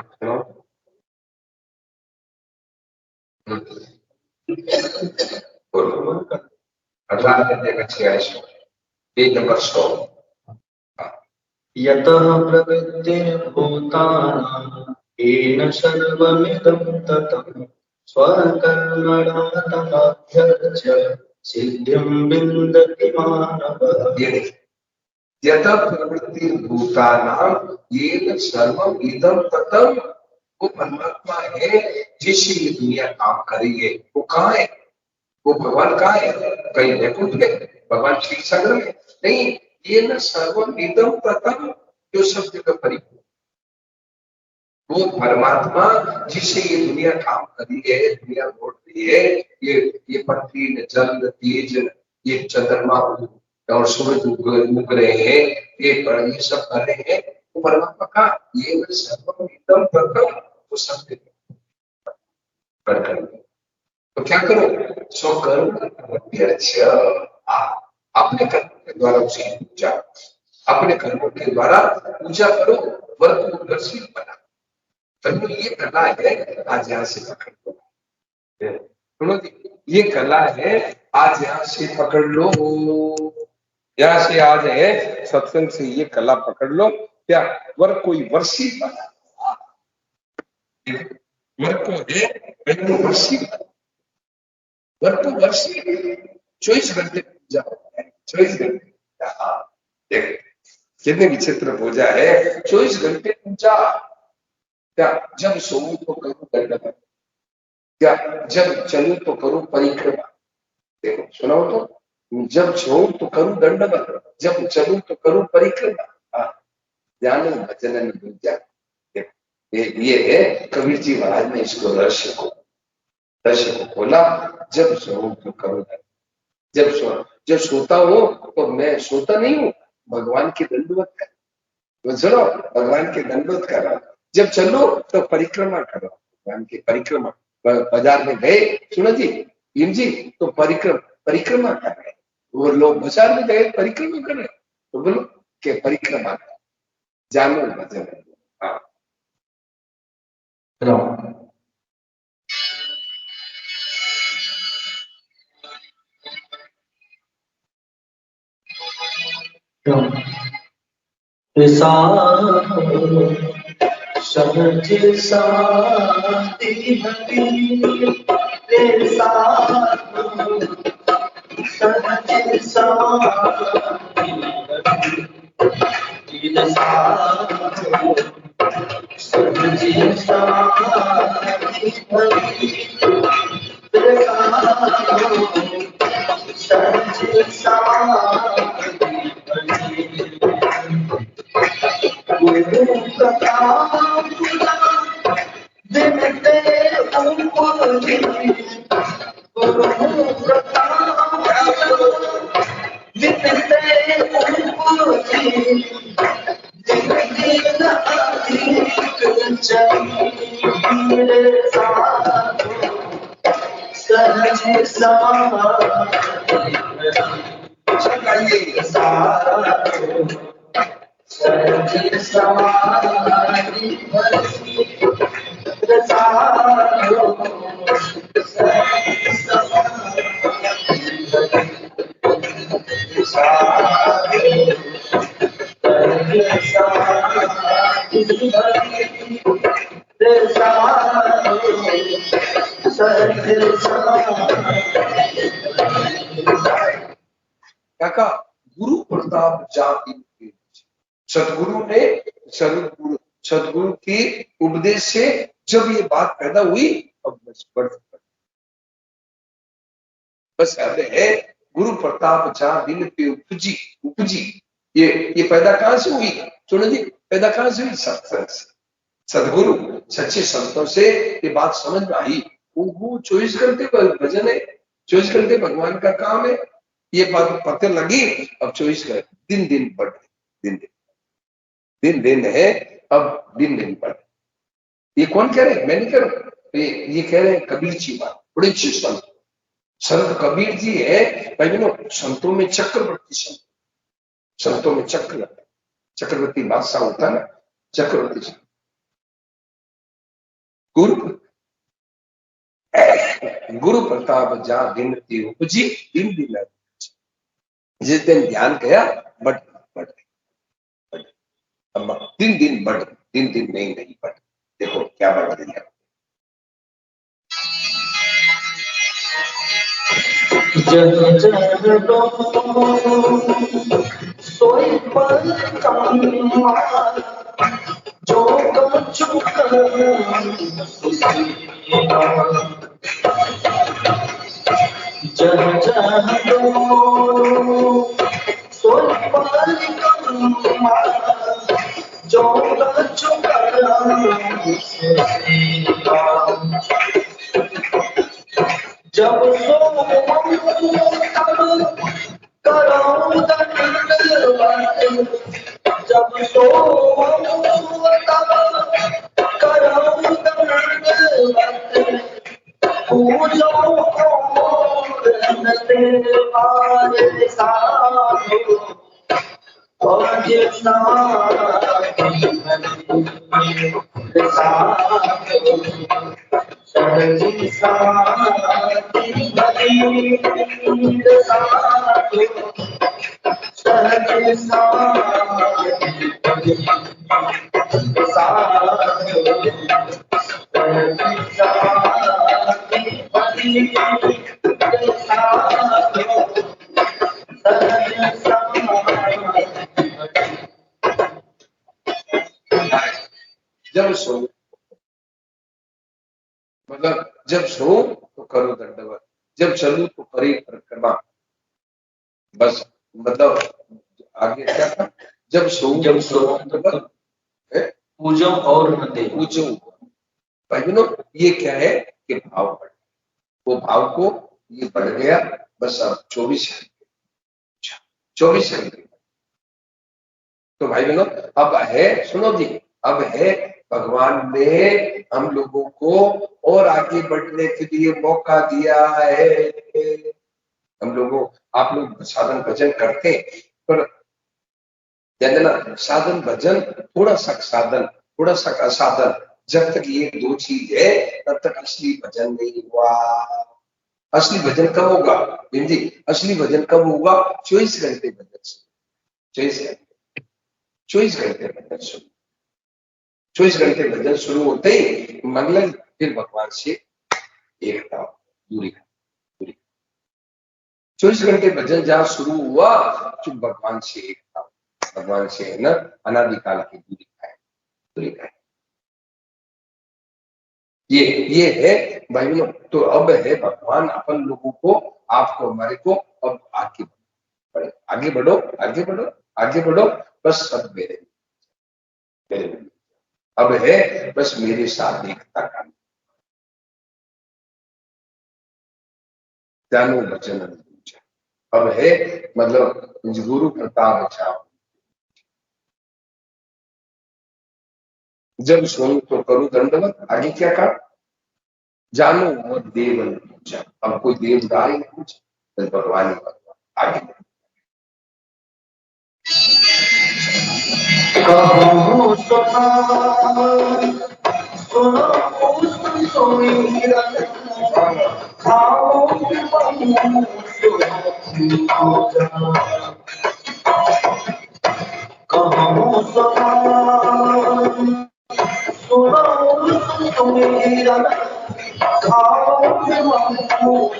18वें अध्याय का 46वां पेज नंबर 100। यतः प्रवृत्तिर्भूतानां येन सर्वमिदं ततं स्वकर्मणा तमभ्यर्च्य सिद्धिं विन्दति मानवः। यतः प्रवृत्तिर्भूतानां येन सर्वम इदं ततं, वो परमात्मा है जिससे ये दुनिया काम कर रही है। वो कहाँ है? वो भगवान कहाँ है? कहीं वैकुंठ में, भगवान क्षीर सागर में नहीं। ये न सर्वम इदं ततं, जो सब जगह परिपूर्ण, वो परमात्मा जिससे ये दुनिया काम कर रही है, दुनिया लौट रही है। ये पृथ्वी न जल तेज, ये चंद्रमा और सूरज उग रहे हैं, ये सब कर रहे हैं। वो परमात्मा का ये न सर्वम इदं ततं, वो सब कर। तो क्या करो? स्वकर्म अभ्यर्च्य, अपने कर्म के द्वारा उसकी पूजा, अपने कर्मों के द्वारा पूजा करो, वर्ग को दर्शित बना। तो ये कला है, आज यहाँ से पकड़ लो। सुनो जी, ये कला है, आज यहाँ से पकड़ लो। यहाँ से आज है सत्संग से ये कला पकड़ लो। क्या वर्ग कोई वर्षित बना, वर्ग को है वर्षित, वर्ग को वर्षित 24 घंटे पूजा, 24 घंटे देख कितने विचित्र पूजा है। 24 घंटे पूजा। क्या जब सोऊं तो करूं दंडवत, क्या जब चलूं तो करूं परिक्रमा। देखो सुनाओ तो, जब सोऊं तो करूं दंडवत, जब चलूं तो करूं परिक्रमा। ध्यान भजन पूजा, ये है कबीर जी महाराज ने इसको रहस्य को खोला। जब सोऊं तो करूं, जब सोता हूं तो मैं सोता नहीं हूं, भगवान की दंडवत कर, सुनो भगवान के दंडवत कर रहा। जब चलो तो परिक्रमा करो, भगवान की परिक्रमा। बाजार में गए, सुनो जी भीम जी, तो परिक्रमा कर रहे, वो लोग बाजार में गए परिक्रमा कर रहे, तो बोलो कि परिक्रमा कर, जानो भजन। हाँ सहज समाधि सहज सहज चलाइए सारा सहज समाधि भरी रसालो सहज समाधि सारो सहज समाधि भरी रसालो सहज समाधि काका गुरु प्रताप जाति सदगुरु ने सदगुरु की उपदेश से जब ये बात पैदा हुई अब बस है गुरु प्रताप जहां दिल पे उपजी उपजी ये पैदा कहां से हुई? सुनो जी, पैदा कहां से हुई? सत्संग से। सदगुरु सच्चे संतों से ये बात समझ में आई। वो 24 घंटे भजन है, 24 घंटे भगवान का काम है। ये बात पता लगी, अब 24 घंटे दिन दिन बढ़ दिन दिन है, अब दिन दिन बढ़। ये कौन कह रहे? मैं नहीं कह रहा, ये कह रहे हैं कबीर जी बात, बड़े अच्छे संत कबीर जी है। भाई बहनों, संतों में चक्रवर्ती संतों में चक्रवर्ती बादशाह होता है ना, चक्रवर्ती गुरु प्रताप जा दिन की उपजी दिन दिन। जिस दिन ध्यान गया बढ़ अब दिन दिन बढ़, दिन दिन नहीं बढ़। देखो क्या बढ़ दिया। जग जग सोई पर जो कछु जग जग सोई पर जो कछु जब सो करो दंडवत, जब सो करो दंडवत, पूजो हमारे साधु और सहज समाधि भरी रसालो सहज समाधि भरी रसालो सहज समाधि भरी रसालो सहज समाधि भरी। जब सो मतलब जब सो तो करो दंडवत, जब चलू तो करे परिक्रमा। बस मतलब आगे क्या था? जब सो दंडवत पूजो और न दे पूजो। भाई बहनों, ये क्या है कि भाव बढ़, वो भाव को ये बढ़ गया। बस अब 24 घंटे। तो भाई बहनों, अब है, सुनो जी, अब है भगवान ने हम लोगों को और आगे बढ़ने के लिए मौका दिया है। हम लोगों, आप लोग साधन भजन करते, पर ना साधन भजन थोड़ा सा साधन, थोड़ा सा असाधन, जब तक ये दो चीज है तब तक असली भजन नहीं हुआ। असली भजन कब होगा जी? असली भजन कब होगा? 24 घंटे भजन सुनो, 24 घंटे भजन सुनो। 24 घंटे भजन शुरू होते ही मंगल, फिर भगवान से एकता दूरी। 24 घंटे भजन जहां शुरू हुआ तो भगवान से एकता, भगवान से है ना अनादिकाल की दूरी का है। ये है भाई लोग। तो अब है भगवान अपन लोगों को, आपको, हमारे को अब आगे बढ़ो, आगे बढ़ो, आगे बढ़ो, आगे बढ़ो। बस सब मेरे अब है बस मेरे साथ एकता का जानो वचन। अब है मतलब गुरु प्रताप छाओ, जब सुन तो करूं दंडवत। आगे क्या कहा? जानो और देवन पूजा। अब कोई देवता ही पूजा, तो भगवान ही भगवान। आगे कहूँ सुना सुनो सुमिरन खाओ कहूँ सुना सुनो सुमिरन खाओ कहूँ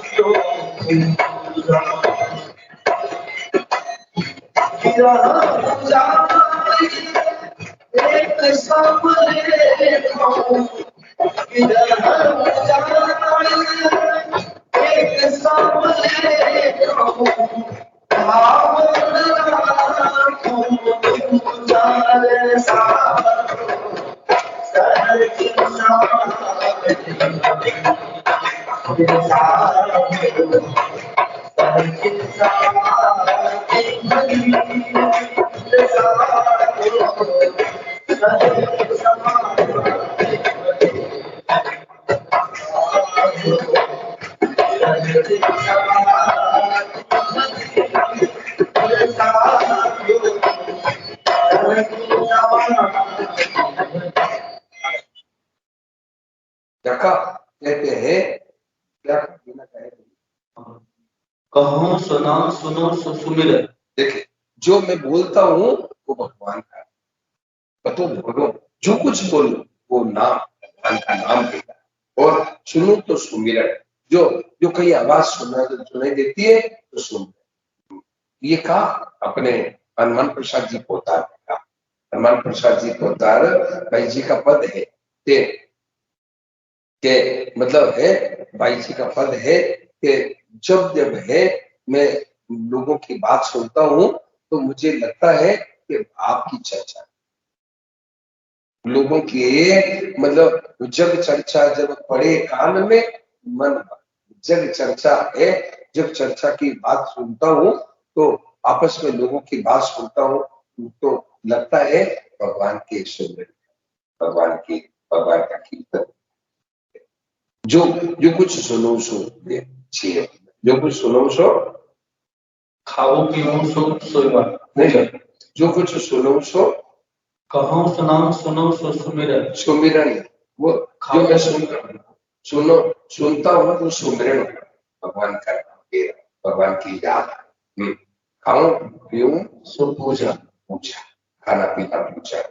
एक सामने एक सामने जका कहते हैं क्या कहना चाहेंगे? कहूँ सुना सुनो सुमिरन। देखिए, जो मैं बोलता हूँ वो भगवान का है। तो भगवान जो कुछ बोलूं वो नाम भगवान का नाम देता है। और सुनूं तो सुमिरन, जो जो कहीं आवाज सुनाई देती है तो सुन। ये कहा अपने हनुमान प्रसाद जी पोतार ने कहा। हनुमान प्रसाद जी पोतार भाई जी का पद है के मतलब है, भाई जी का पद है कि जब जब है मैं लोगों की बात सुनता हूँ तो मुझे लगता है कि आपकी चर्चा, लोगों की मतलब जग चर्चा जब पड़े कान में मन, जग चर्चा है, जब चर्चा की बात सुनता हूँ तो आपस में लोगों की बात सुनता हूँ तो लगता है भगवान के सुंदर, भगवान का कीर्तन। जो जो कुछ सुनो सो छिए, जो कुछ सुनो सो खाओ पीओ सोइबा। नहीं, जो कुछ सुनो सो कहूँ सुना सुनो सुमिरन। सुमिरन, वो जो मैं सुनता हूँ वो सुमिरन, भगवान का नाम, भगवान की याद। खाऊं पीऊं सो पूजा। पूजा, खाना पीना पूजा।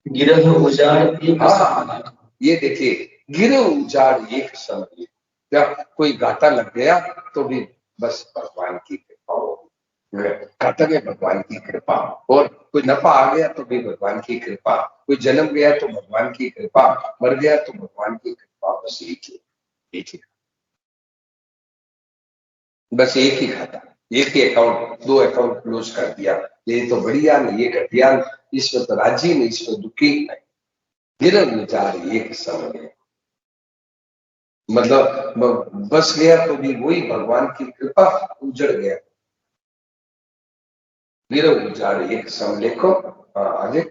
गिरह उजाड़ एक हाँ, ये देखिए, गिरे उजाड़ एक समय, जब कोई घाटा लग गया तो भी बस भगवान की कृपा हो, घाटा में भगवान की कृपा, और कोई नफा आ गया तो भी भगवान की कृपा, कोई जन्म गया तो भगवान की कृपा, मर गया तो भगवान की कृपा। बस एक ही, बस एक ही खाता, एक ही अकाउंट, दो अकाउंट क्लोज कर दिया, ये तो बढ़िया नहीं, ये घटिया, इसमें तो राजी नहीं, इसमें दुखी नहीं। गिरह उजाड़ एक समय, मतलब बस गया तो भी वही भगवान की कृपा, उजड़ गया गिरह उजाड़ एक समय। लिखो आगे,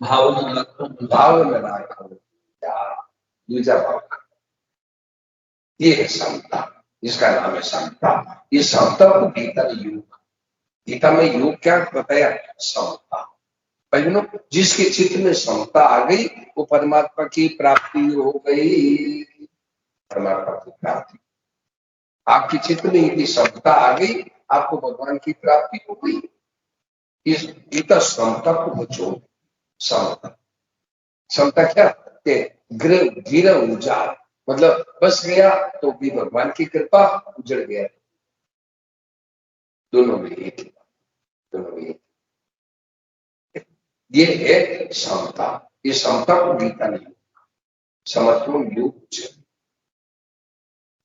भाव न राखो भाव में राखो दूजा भाव, ये है समता, इसका नाम है समता। ये समता को गीता में योग, गीता में योग क्या बताया? समता। बहनों, जिसके चित्त में समता आ गई वो परमात्मा की प्राप्ति हो गई, परमात्मा की प्राप्ति। आपकी चित्त में यदि समता आ गई, आपको भगवान की प्राप्ति हो गई। इस गीता समता को बचो, समता, समता क्या कि गिरह उजाड़, मतलब बस गया तो भी भगवान की कृपा, उजड़ गया दोनों में एक ही, दोनों में एक। ये है समता, ये समता को गीता ने समर्पण योग,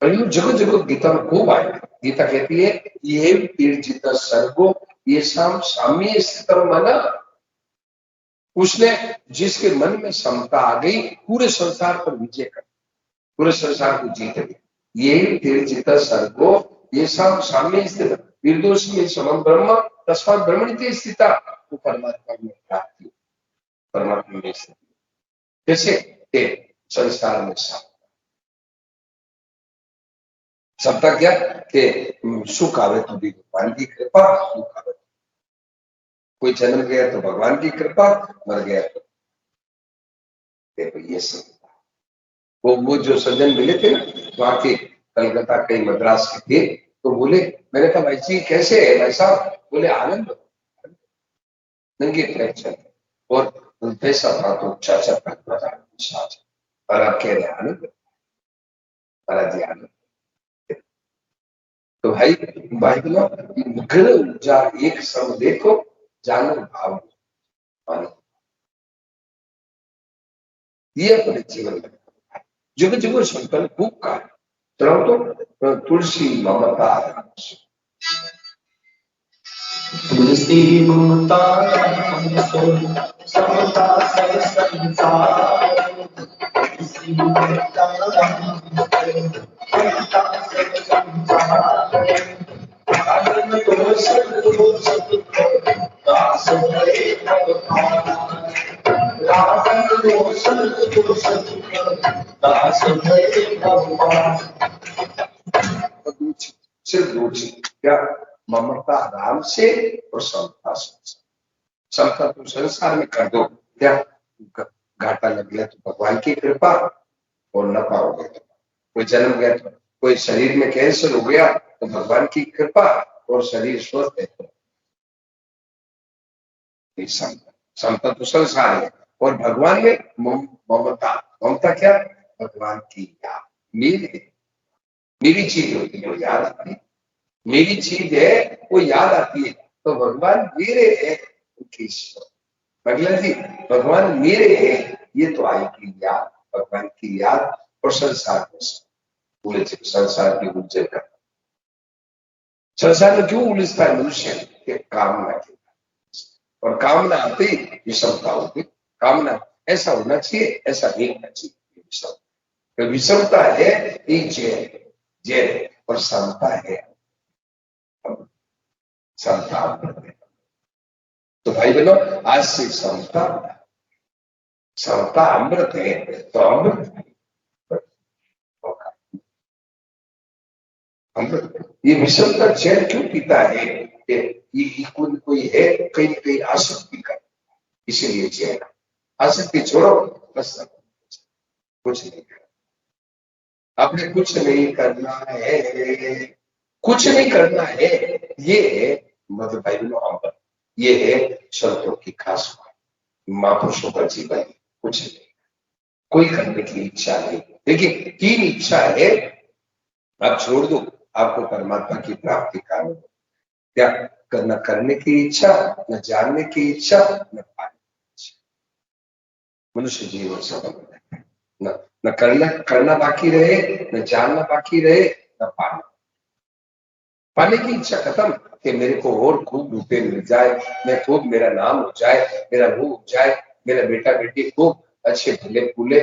जगह जगह गीता में खूब आए। गीता कहती है ये तीर्जित सर्गो ये शाम साम्य स्थित मन, उसने जिसके मन में समता आ गई पूरे संसार पर विजय कर, पूरे संसार को जीत गई। ये तीर्जित सर्गो ये शाम साम्य स्थित निर्दोष में समम ब्रह्म तस्मात् ब्रह्मणि स्थिता, वो परमात्मा में प्राप्ति, परमात्मा में स्थिति। कैसे? संसार में सब समता क्या कि सुख आवे तो भी भगवान की कृपा, सुख आवे कोई जन्म गया तो भगवान की कृपा, मर गया तो देखो ये सब वो जो सज्जन मिले थे ना वहां के कलकत्ता के मद्रास के थे, तो बोले, मैंने कहा भाई जी कैसे है भाई साहब? बोले आनंद नंगे पैर चल और पैसा था तो चाचा का और आप कह रहे आनंद महाराज आनंद। तो भाई ग्रह ऊर्जा एक सम देखो जानो भाव मानो, ये अपने जीवन में जुग जुग संकल्प खूब का चलो तो तुलसी ममता तुलसी ममता समता सब संसार, तुलसी ममता समता सब संसार, राजन दोष दोष दास भय भगवान, राजन दोष दोष दास भय भगवान। सिर्फ दो चीज क्या? ममता राम से और समता से। समता तुम संसार में कर दो, क्या घाटा लग गया तो भगवान की कृपा, और न पाओगे तो कोई जन्म गया तो कोई शरीर में कैंसर हो गया तो भगवान की कृपा, और शरीर स्वस्थ है तो समता। समता तो संसार है, और भगवान में ममता। ममता क्या? भगवान की याद, मेरी चीज होती है वो याद आती है, मेरी चीज है वो याद आती है, तो भगवान मेरे है उनकी मतलब जी भगवान मेरे है, ये तो आएगी याद, भगवान की याद। और संसार में पूरे संसार की उलझन का, संसार में क्यों उलझता है मनुष्य के? कामना के, और कामना आते ही विषमता होती। कामना ऐसा होना चाहिए, ऐसा नहीं होना चाहिए, विषमता। विषमता है ये जय और समता है समता। तो भाई बहनों आज से समता अमृत है, तो अमृत ये विषमता चैन क्यों पीता है? ये कोई है कहीं कहीं आसक्ति का, इसीलिए चैन। आसक्ति छोड़ो बस, कुछ नहीं करना, आपने कुछ नहीं करना है, कुछ नहीं करना है। ये है मतलब भाई बहनों अमृत, ये है संतों की खास बात, महापुरुषों का जीवन। कुछ नहीं, कोई करने की इच्छा नहीं। देखिए 3 इच्छा है, आप छोड़ दो, आपको परमात्मा की प्राप्ति का अनुभव। क्या? न करने की इच्छा, न जानने की इच्छा, न पाने की इच्छा। मनुष्य जीवन सफल है, न करना बाकी रहे, न जानना बाकी रहे, न पाने की इच्छा खत्म कि मेरे को और खूब रुपये मिल जाए, मैं खूब मेरा नाम हो जाए, मेरा वो हो जाए, मेरा बेटा बेटी खूब अच्छे भले फूले।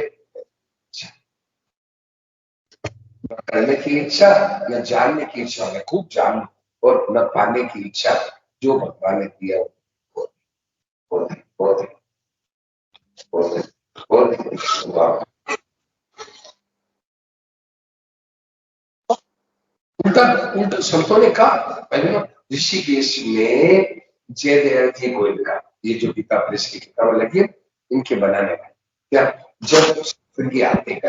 न करने की इच्छा, न जानने की इच्छा, मैं खूब जान लूं, और न पाने की इच्छा, जो भगवान ने दिया उल्टा उल्टा संतों ने कहा, ऋषिकेश में जयदयाल जी गोयल का ये जो गीता प्रेस की किताब लगी है, इनके बनाने का क्या? जब सत्संगी आते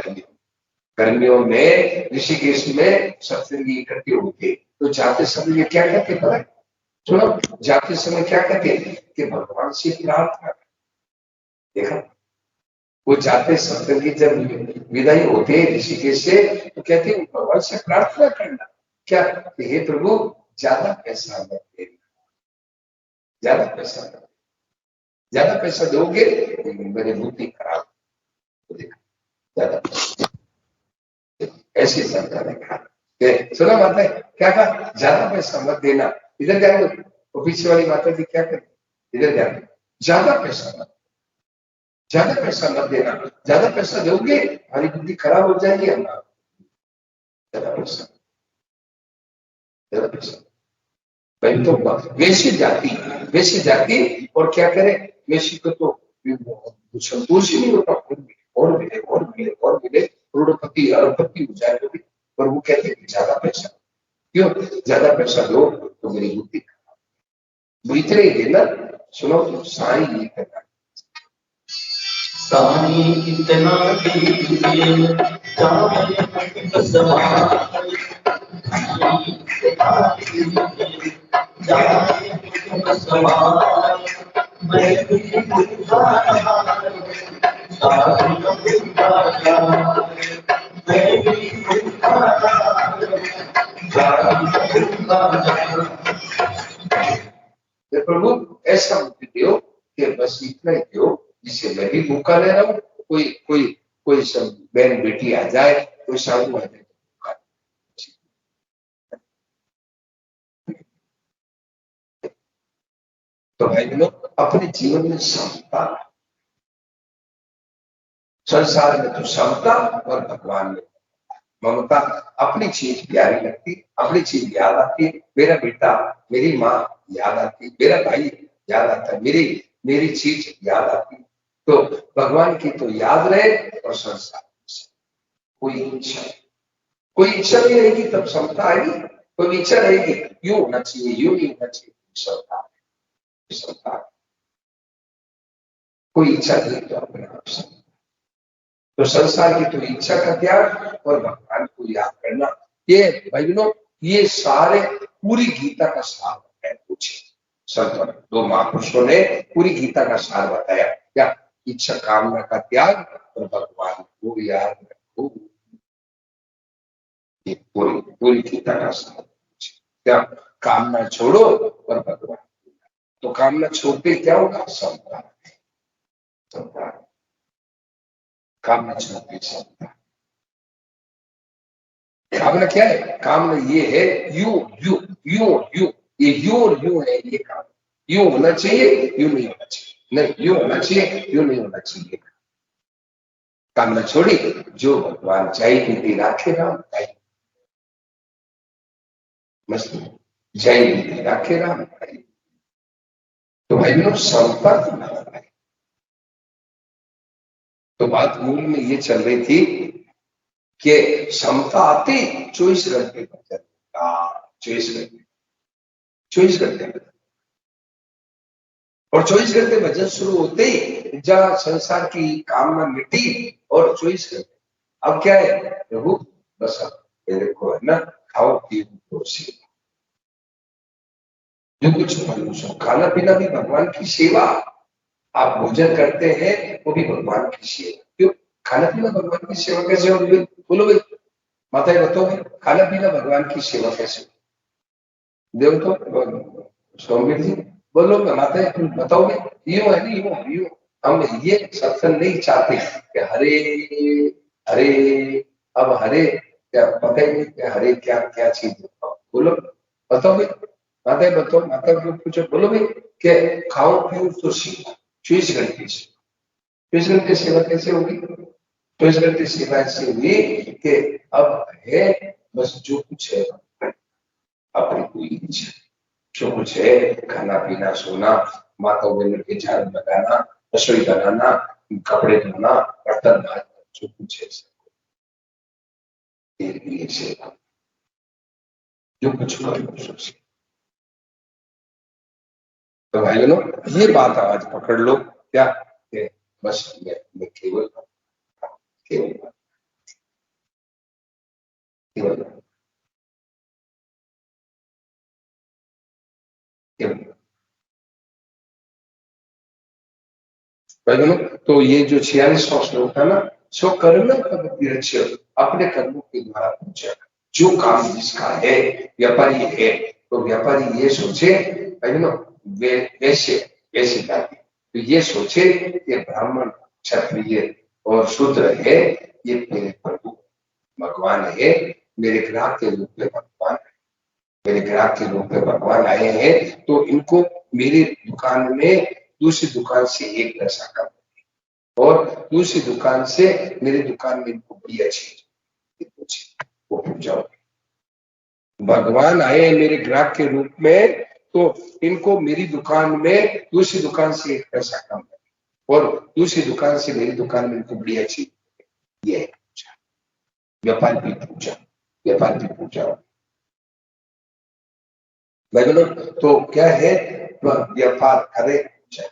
गर्मियों में ऋषिकेश में सत्संगी इकट्ठे होते, तो जाते समय क्या कहते पता? सुनो, जाते समय क्या कहते कि भगवान से प्रार्थना। देखा, वो जाते सत्संगी जब विदाई होते ऋषिकेश से, तो कहते भगवान से प्रार्थना करना क्या? हे प्रभु ज्यादा पैसा मत देना, ज्यादा पैसा दोगे मेरी बुद्धि खराब, ज्यादा ऐसी सरकार ने कहा। सुना माता है क्या कहा? ज्यादा पैसा मत देना। इधर जाओ तो पीछे वाली माता जी क्या करती, इधर जाओ, ज्यादा पैसा मत देना, ज्यादा पैसा दोगे हमारी बुद्धि खराब हो जाएगी। हम ज्यादा पैसा भाई तो वैसी जाति और क्या करे, वैसी को तो संतोष ही नहीं होता, और मिले करोड़पति अरबपति हो जाए तो भी और वो कहते हैं ज्यादा पैसा, क्यों ज्यादा पैसा दो तो मेरी बुद्धि वो इतने ही देना। सुनो साई ये कहना, साई इतना दीजिए जाने बस सवाल, जाने बस सवाल, मैं भी भूखा रहा, साई भूखा रहा, मैं भी भूखा रहा, साई भूखा रहा। प्रभु ऐसा मुझे दो कि बस इतना ही दो जिससे मैं भी भूखा रह रहा हूँ, कोई कोई कोई सब बहन बेटी आ जाए, कोई साधु आ जाए तो भाई बहनों अपने जीवन में समता, संसार में तो समता और भगवान में ममता। अपनी चीज प्यारी लगती, अपनी चीज याद आती, मेरा बेटा मेरी माँ याद आती, मेरा भाई याद आता, मेरी मेरी चीज याद आती। तो भगवान की तो याद रहे और संसार कोई इच्छा नहीं रहेगी तब समता आएगी। कोई इच्छा रहेगी यूं होना चाहिए, यूं नहीं होना चाहिए, समता कोई इच्छा नहीं तो अपने आप से। तो संसार की तो इच्छा का त्याग और भगवान को याद करना, ये भाई बहनों ये सारे पूरी गीता का सार है। कुछ संतों ने, दो महापुरुषों ने पूरी गीता का सार बताया, क्या इच्छा कामना का त्याग और भगवान को याद रखो। ये पूरी पूरी गीता का सार, क्या कामना छोड़ो और भगवान। तो कामना छोड़ते क्या होगा? समता, समता, कामना छोड़ते समता। कामना क्या है? कामना ये है यू यू यू यू, ये यू और यू है, ये काम यू होना चाहिए, यू नहीं होना चाहिए, नहीं यू होना चाहिए, यू नहीं होना चाहिए। कामना छोड़ी, जो भगवान चाहे विधि राखे राम भाई, मस्त जय विधि राखे राम भाई। तो भाई लोग समता है। तो बात मूल में ये चल रही थी कि समता आती 24 घंटे भजन, 24 घंटे और 24 घंटे भजन शुरू होते ही जहाँ संसार की कामना मिटी और 24 घंटे अब क्या है? प्रभु बस अब मेरे को है ना खाओ पियो सेवा, जो कुछ मनुष्य खाना पीना भी भगवान की सेवा। आप भोजन करते हैं वो भी भगवान की सेवा। क्यों? खाना पीना भगवान की सेवा कैसे होगी? बोलो भाई, माता जी बताओ, खाना पीना भगवान की सेवा कैसे? देव तो स्वामी जी बोलो, माता जी तुम बताओगे। यूं है नहीं, यूं हम ये सत्संग नहीं चाहते कि हरे हरे, अब हरे क्या पता ही नहीं कि हरे क्या क्या चीज है। बोलो बताओ भाई, माता जी बताओ, माता को पूछो, बोलो भाई कि खाओ पियो तो सेवा 24 घंटे से, 24 घंटे सेवा कैसे होगी? 24 घंटे सेवा ऐसे हुई कि अब है बस जो कुछ है अपनी कोई इच्छा, जो कुछ है खाना पीना सोना, माता बहनों के झाड़ू लगाना, रसोई बनाना, कपड़े धोना, बर्तन माजना, जो कुछ है सेवा, जो कुछ करो सोचे। तो भाई बहनों ये बात आज पकड़ लो, क्या कि बस मैं केवल केवल केवल केवल भाई बहनों, तो ये जो 46वां श्लोक है ना, सो कर्म कभी अपने कर्मों के द्वारा पूछा, जो काम जिसका है व्यापारी है, तो व्यापारी ये सोचे भाई बहनों वैसे वैसे जाति, तो ये सोचे कि ब्राह्मण क्षत्रिय और शूद्र है, ये मेरे प्रभु भगवान है, मेरे ग्राहक के रूप में भगवान है, मेरे ग्राहक के रूप में भगवान आए हैं, तो इनको मेरी दुकान में दूसरी दुकान से एक पैसा कम और दूसरी दुकान से मेरी दुकान में इनको बढ़िया चीज वो पूछा। भगवान आए मेरे ग्राहक के रूप में, तो इनको मेरी दुकान में दूसरी दुकान से एक पैसा कम है और दूसरी दुकान से मेरी दुकान में इनको बढ़िया चीज, ये है व्यापार भी पूछा। व्यापार की पूजा। बहनों, तो क्या है, व्यापार करे पूजा।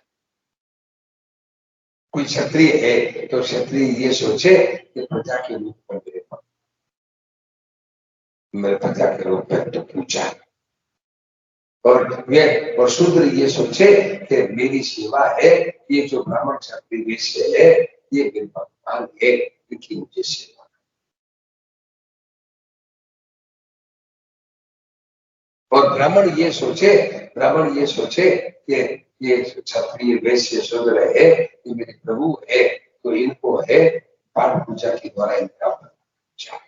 कोई क्षत्रिय है तो क्षत्रिय ये सोचे कि प्रजा के रूप में मेरे प्रजा के रूप में तो पूजा है, और शूद्र ये सोचे कि मेरी सेवा है, ये जो ब्राह्मण क्षत्रिय विषय है ये मेरे भगवान है, इनकी मुझे सेवा। और ब्राह्मण ये सोचे कि ये क्षत्रिय वैश्य शूद्र है ये मेरे प्रभु है, तो इनको है पाठ पूजा के द्वारा इनका पूजा।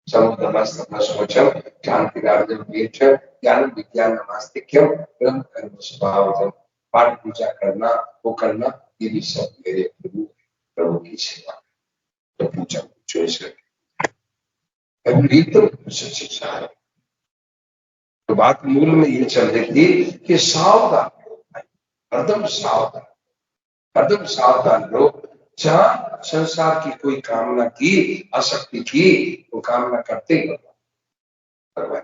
समुद्रमस्तमस्वचम शांतिरार्जम वेच ज्ञान विज्ञान नमास्तिक्यम ब्रह्म कर्म स्वभावजम। पाठ पूजा करना, वो करना, ये भी सब मेरे प्रभु की सेवा। तो पूजा चॉइस शिक्षा है। तो बात मूल में ये चल रही थी कि सावधान, हरदम सावधान, हरदम सावधान लोग। जहां संसार की कोई कामना की, आसक्ति की, वो कामना करते ही भगवान।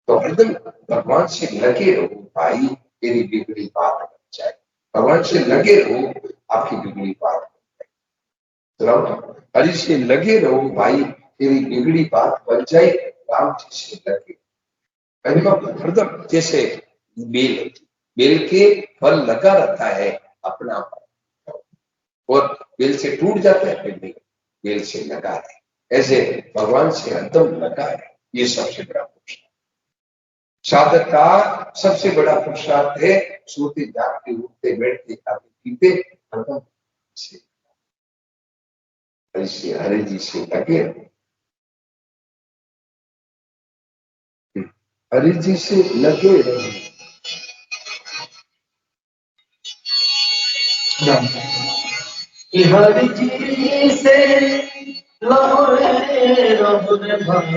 तो हरदम भगवान से लगे रहो भाई, तेरी बिगड़ी बात बन जाए। भगवान से लगे रहो, आपकी बिगड़ी बात बन जाए। हरि से लगे रहो भाई, तेरी बिगड़ी बात बन जाए। राम जी से लगे हरदम, जैसे बेल के फल लगा रहता है अपना, और बेल से टूट जाता है फिर भी बेल से लगा है, ऐसे भगवान से हरदम लगा है। ये सबसे बड़ा पुरुषार्थ, साधक का सबसे बड़ा पुरुषार्थ है। सोते जागते उठते बैठते खाते पीते हरदम से हरि जी से लगे, हरि जी से लगे रहे। हरि जी से लगे रहो रे भाई,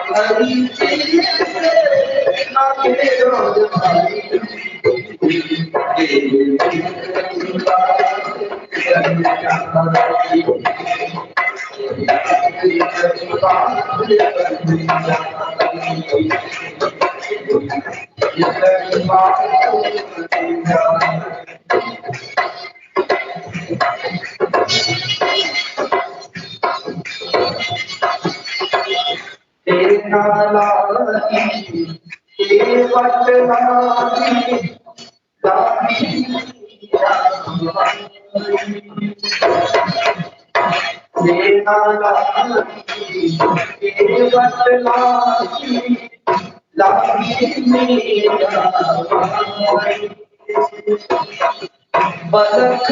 हरि जी से लगे रहो रे भाई, तेरी बात बन जाए, बलक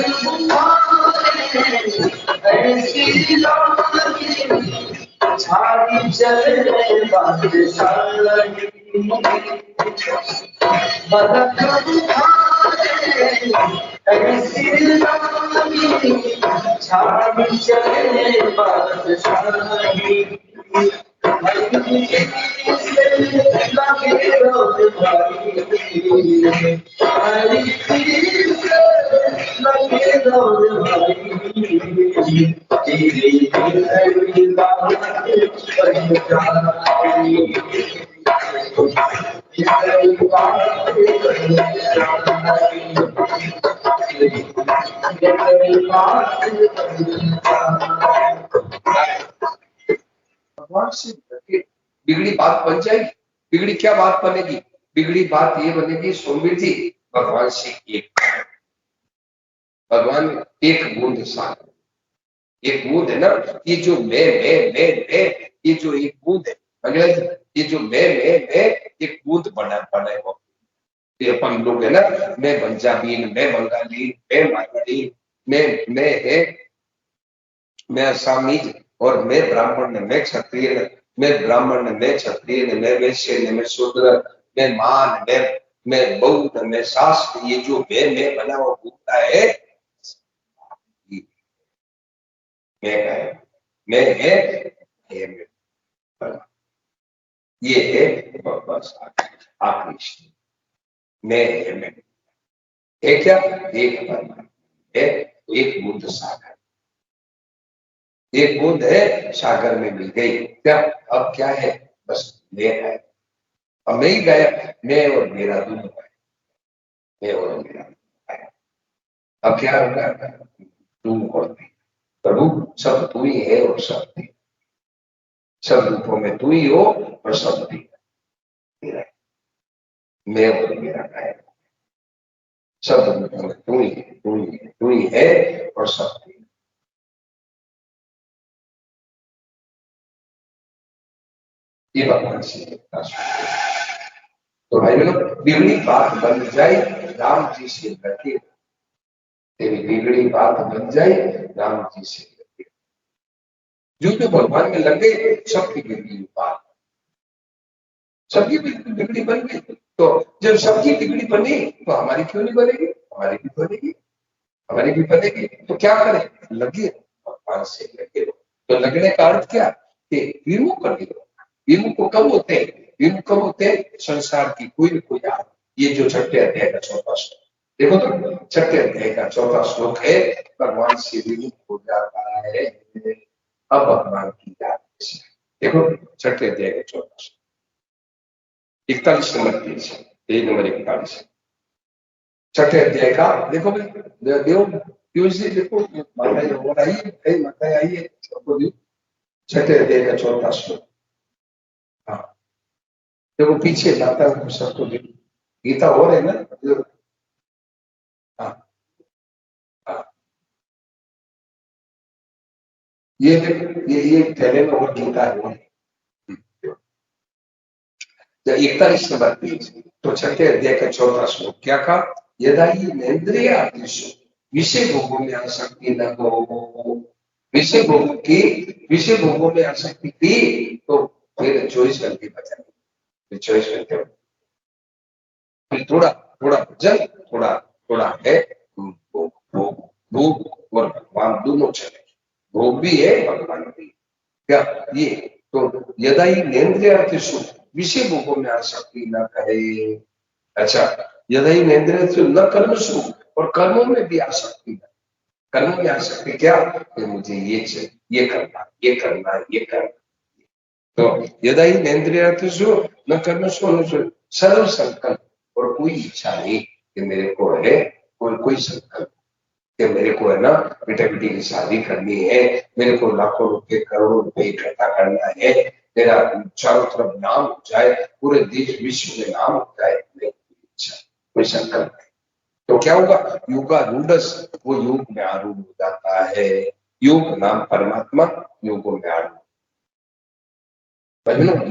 ऐसी लागी छाड़ी चले बादशाही बलक ऐसी लागी छाड़ी चले बादशाही लगे रोज भाई लगे रोज भगवान से डरके बिगड़ी बात बन जाएगी। बिगड़ी क्या बात बनेगी? बिगड़ी बात ये बनेगी सोमवीर जी, भगवान से एक, भगवान एक बूंद सागर, एक बूंद है ना, ये जो मैं ये जो एक बूंद है अंग्रेज, ये जो मैं एक बूंद बना वो ये अपन लोग है ना, मैं पंजाबी, मैं बंगाली, मैं मारवाड़ी, मैं है, मैं असामीज, और मैं ब्राह्मण, मैं क्षत्रिय, मैं ब्राह्मण, मैं क्षत्रिय, मैं वैश्य, मैं शूद्र, मैं मान, मैं बौद्ध, मैं शास्त्र, ये जो मैं बना हुआ होता है, मैं है, ये मैं, ये है बस आखिरी स्टेज। मैं है, मैं है क्या? एक परमात्मा है, एक बूंद सागर, एक बूंद है सागर में मिल गई क्या? अब क्या है? बस मैं है, अब मैं ही गाया, मैं और मेरा दोनों गाया, मैं और मेरा गाया। अब क्या होगा? तू और मैं, प्रभु सब तू ही है और सब तू, सब रूपों में तू ही हो और सब मेरा है। मैं और मेरा गाया, सब रूपों में तू ही है, तू ही है, तू ही है और सब तू। ये भगवान से तो भाई बहनों, बिगड़ी बात बन जाए राम जी से लगे, तेरी बिगड़ी बात बन जाए राम जी से लगे, जो भगवान में लगे सबकी बिगड़ी बात, सबकी बिगड़ी बन गई। तो जब सबकी बिगड़ी बनी तो हमारी क्यों नहीं बनेगी? हमारी भी बनेगी, हमारी भी बनेगी। तो क्या करें? लगे भगवान से लगे। तो लगने का अर्थ क्या? कि विमुख कर दो। विमुख को कब होते हैं? विमुख कब होते हैं? संसार की कोई न कोई आदत। ये जो छठे अध्याय का चौथा श्लोक देखो तो, छठे अध्याय का चौथा श्लोक है, भगवान से विमुख हो जाता है अब भगवान की याद। देखो छठे अध्याय का चौथा श्लोक, 41 नंबर पेज, पेज नंबर 41, छठे अध्याय का। देखो भाई देव पीयूष जी, देखो माता और आइए, माता आइए, सबको देव छठे अध्याय का चौथा श्लोक। हाँ देखो पीछे माता को सबको देव, गीता और है ना? हाँ हाँ, ये देखो ये थैले में और गीता है वो। 41 नंबर पेज, तो छठे अध्याय का चौथा श्लोक क्या कहा? यदा ही नेन्द्रियादिषु विषय भोगों में आसक्ति न हो, विषय भोगों की, विषय भोगों में आसक्ति थी तो फिर 24 घंटे बचा, फिर 24 घंटे, फिर थोड़ा थोड़ा भजन, थोड़ा थोड़ा है भोग, भोग भोग और भगवान दोनों चले, भोग भी है भगवान भी क्या? ये तो यदा ही नेन्द्रियादिषु विषय भोगों में आसक्ति न करे। अच्छा, यदा ही नेन्द्रियादिषु न कर्मसु, और कर्मों में भी आसक्ति न, कर्मों में आसक्ति क्या? कि मुझे ये चाहिए, ये करना, ये करना, ये करना। तो यदा ही नेन्द्रियादिषु न कर्मसु सर्व संकल्प, और कोई इच्छा नहीं कि मेरे को है कोई संकल्प कि मेरे को है ना बेटा बेटी की शादी करनी है, मेरे को लाखों रुपए करोड़ों रुपए इकट्ठा करना है, मेरा चारों तरफ नाम हो जाए, पूरे देश विश्व में नाम हो जाए, नहीं इच्छा, कोई संकल्प नहीं। तो क्या होगा? योगारूढ़, वो योग में आरूढ़ हो जाता है। योग नाम परमात्मा योगों में आरूढ़,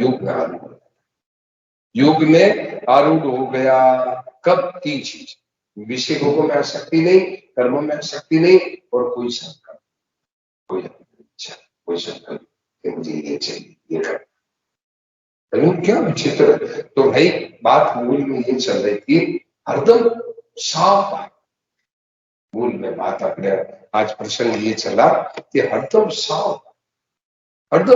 योग में आरूढ़। योग में आरूढ़ हो गया। कब? तीन चीज, विषय भोगों में आसक्ति नहीं, कर्मों में आसक्ति नहीं, और कोई संकल्प, कोई इच्छा, कोई संकल्प कि मुझे ये चाहिए, ये करना। क्या विचित्र है। तो भाई बात मूल में ये चल रही थी, हरदम सावधान। मूल में बात अपने आज प्रसंग ये चला कि हरदम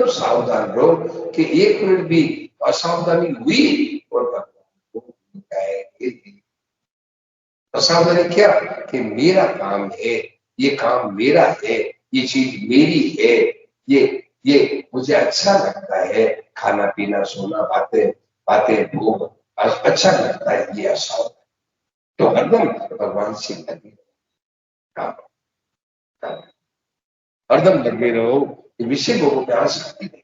सावधान रहो कि एक मिनट भी असावधानी हुई और भगवान को बताएंगे। असावधानी क्या? कि मेरा काम है, ये काम मेरा है, ये चीज मेरी है, ये मुझे अच्छा लगता है, खाना पीना सोना बातें बातें भोग अच्छा लगता है, ये असावधानी। तो हरदम भगवान से लगे काम, हरदम लगे रहो। विषय भोगों में आसक्ति नहीं।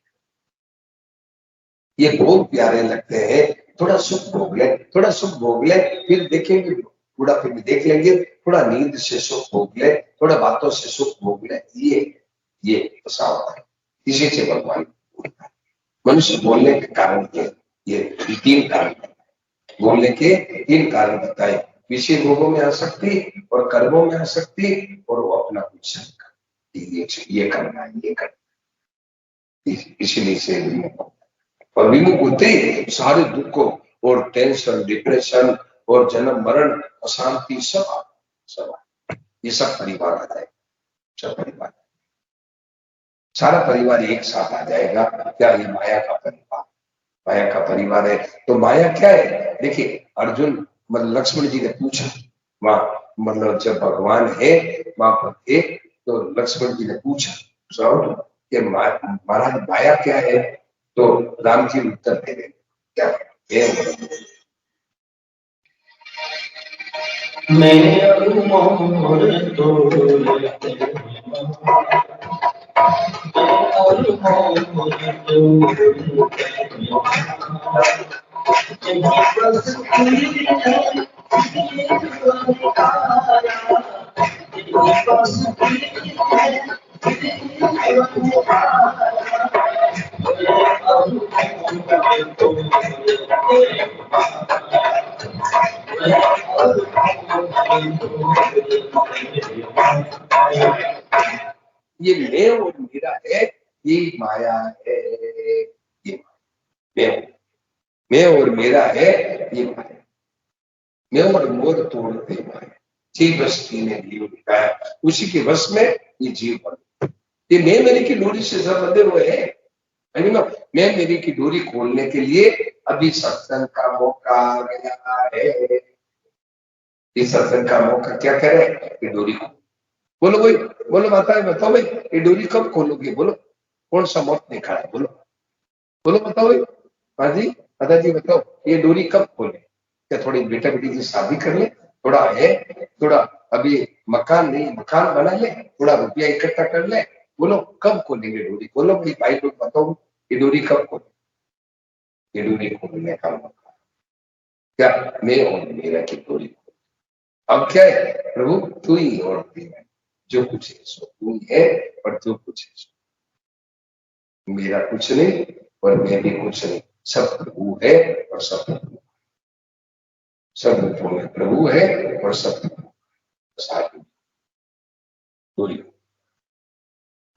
ये भोग प्यारे लगते हैं, थोड़ा सुख भोग ले, थोड़ा सुख भोग ले, फिर देखेंगे बुढ़ापे में देख लेंगे, थोड़ा नींद से सुख भोग ले, थोड़ा बातों से सुख भोग ले, ये सावधान। इसी से भगवान मनुष्य बोलने के कारण ये तीन कारण, बोलने के तीन कारण बताए, विषय भोगों में आसक्ति और कर्मों में आसक्ति, और वो अपना कुछ ये करना है, ये करना। इसलिए से और विमुख होते ही सारे दुखों और टेंशन, डिप्रेशन और जन्म मरण, अशांति सब ये सब परिवार आ जाएगा। सब परिवार, सारा परिवार एक साथ आ जाएगा। क्या? ये माया का परिवार, माया का परिवार है। तो माया क्या है? देखिए अर्जुन मतलब लक्ष्मण जी ने पूछा, वहां मतलब जब भगवान है वहां पर थे, तो लक्ष्मण जी ने पूछा कि महाराज माया क्या है? तो राम जी उत्तर दे रहे क्या है? मैं मोर ये मैं और मेरा है, ये माया है। ये मैं और मेरा है, ये माया। मैं और मोर तोड़ते माया, जीव बस ने जीव दिखाया, उसी के वश में ये जीव बने। ये मैं मेरी की डोरी से सब बंधे हुए हैं। मैं मेरी की डोरी खोलने के लिए अभी सत्संग का मौका आ गया है। इस सत्संग का मौका क्या करे? ये डोरी खोल। बोलो भाई, बोलो माता है, बताओ भाई ये डोरी कब खोलोगे? बोलो, कौन सा मौत नहीं खड़ा है? बोलो बोलो, बताओ भाई। हाँ जी, माता जी बताओ, ये डोरी कब खोले? क्या थोड़ी बेटा बेटी की शादी कर ले, थोड़ा है, थोड़ा अभी मकान नहीं, मकान बना ले, थोड़ा रुपया इकट्ठा कर ले, बोलो कब खोलेंगे डोरी? बोलो भाई, भाई लोग बताओ, ये डोरी कब खोले? ये डोरी खोलने का मौका क्या? मैं और मेरा की डोरी। अब क्या है? प्रभु तू ही और तेरा, जो कुछ है सो तू ही है, और जो कुछ है सो मेरा कुछ नहीं, और मैं भी कुछ नहीं। सब प्रभु है और सब प्रभु, सब रूपों में प्रभु है और सब दूरी।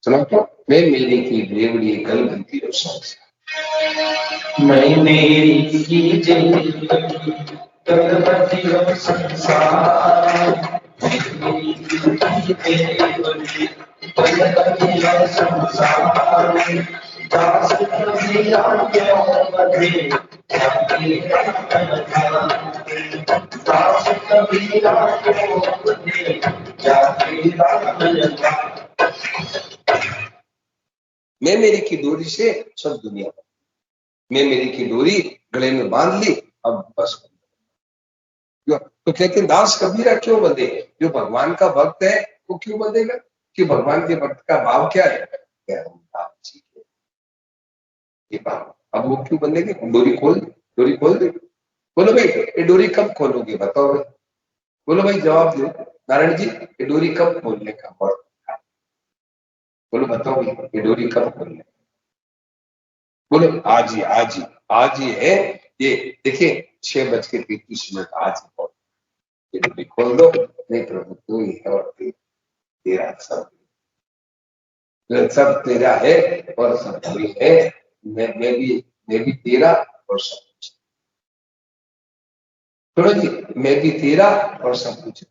सुना तो मैं मेरी की देवड़ी कल बनती हो सॉन्ग। मैं मेरी की जिंदगी कलबती हो संसार, मेरी की देवरी कलबती हो संसार, दास कबीरा क्यों बधे जाती दास कबीरा क्यों बधे जाती मैं मेरी की डोरी से सब दुनिया, मैं मेरी की डोरी गले में बांध ली, अब बस। तो कहते हैं दास कबीरा क्यों बंधे? जो भगवान का भक्त है वो क्यों बंधेगा? कि भगवान के भक्त का भाव क्या है? ये भाव। अब वो क्यों बंधेंगे? डोरी खोल दे, डोरी खोल दे। बोलो भाई ये डोरी कब खोलोगे? बताओ भाई, बोलो भाई, जवाब दो नारायण जी, ये डोरी कब खोलने का वक्त? बोलो बताओ भाई, ये डोरी कब खोलने? बोलो आज ही, आज ही, आज ही है ये देखिए 6:33 आज भी खोल दो, नहीं प्रभु तू ही है और तेरा सब तेरा है और सब कोई है। मैं भी तेरा और सब कुछ। सुनो जी, मैं भी तेरा और सब कुछ।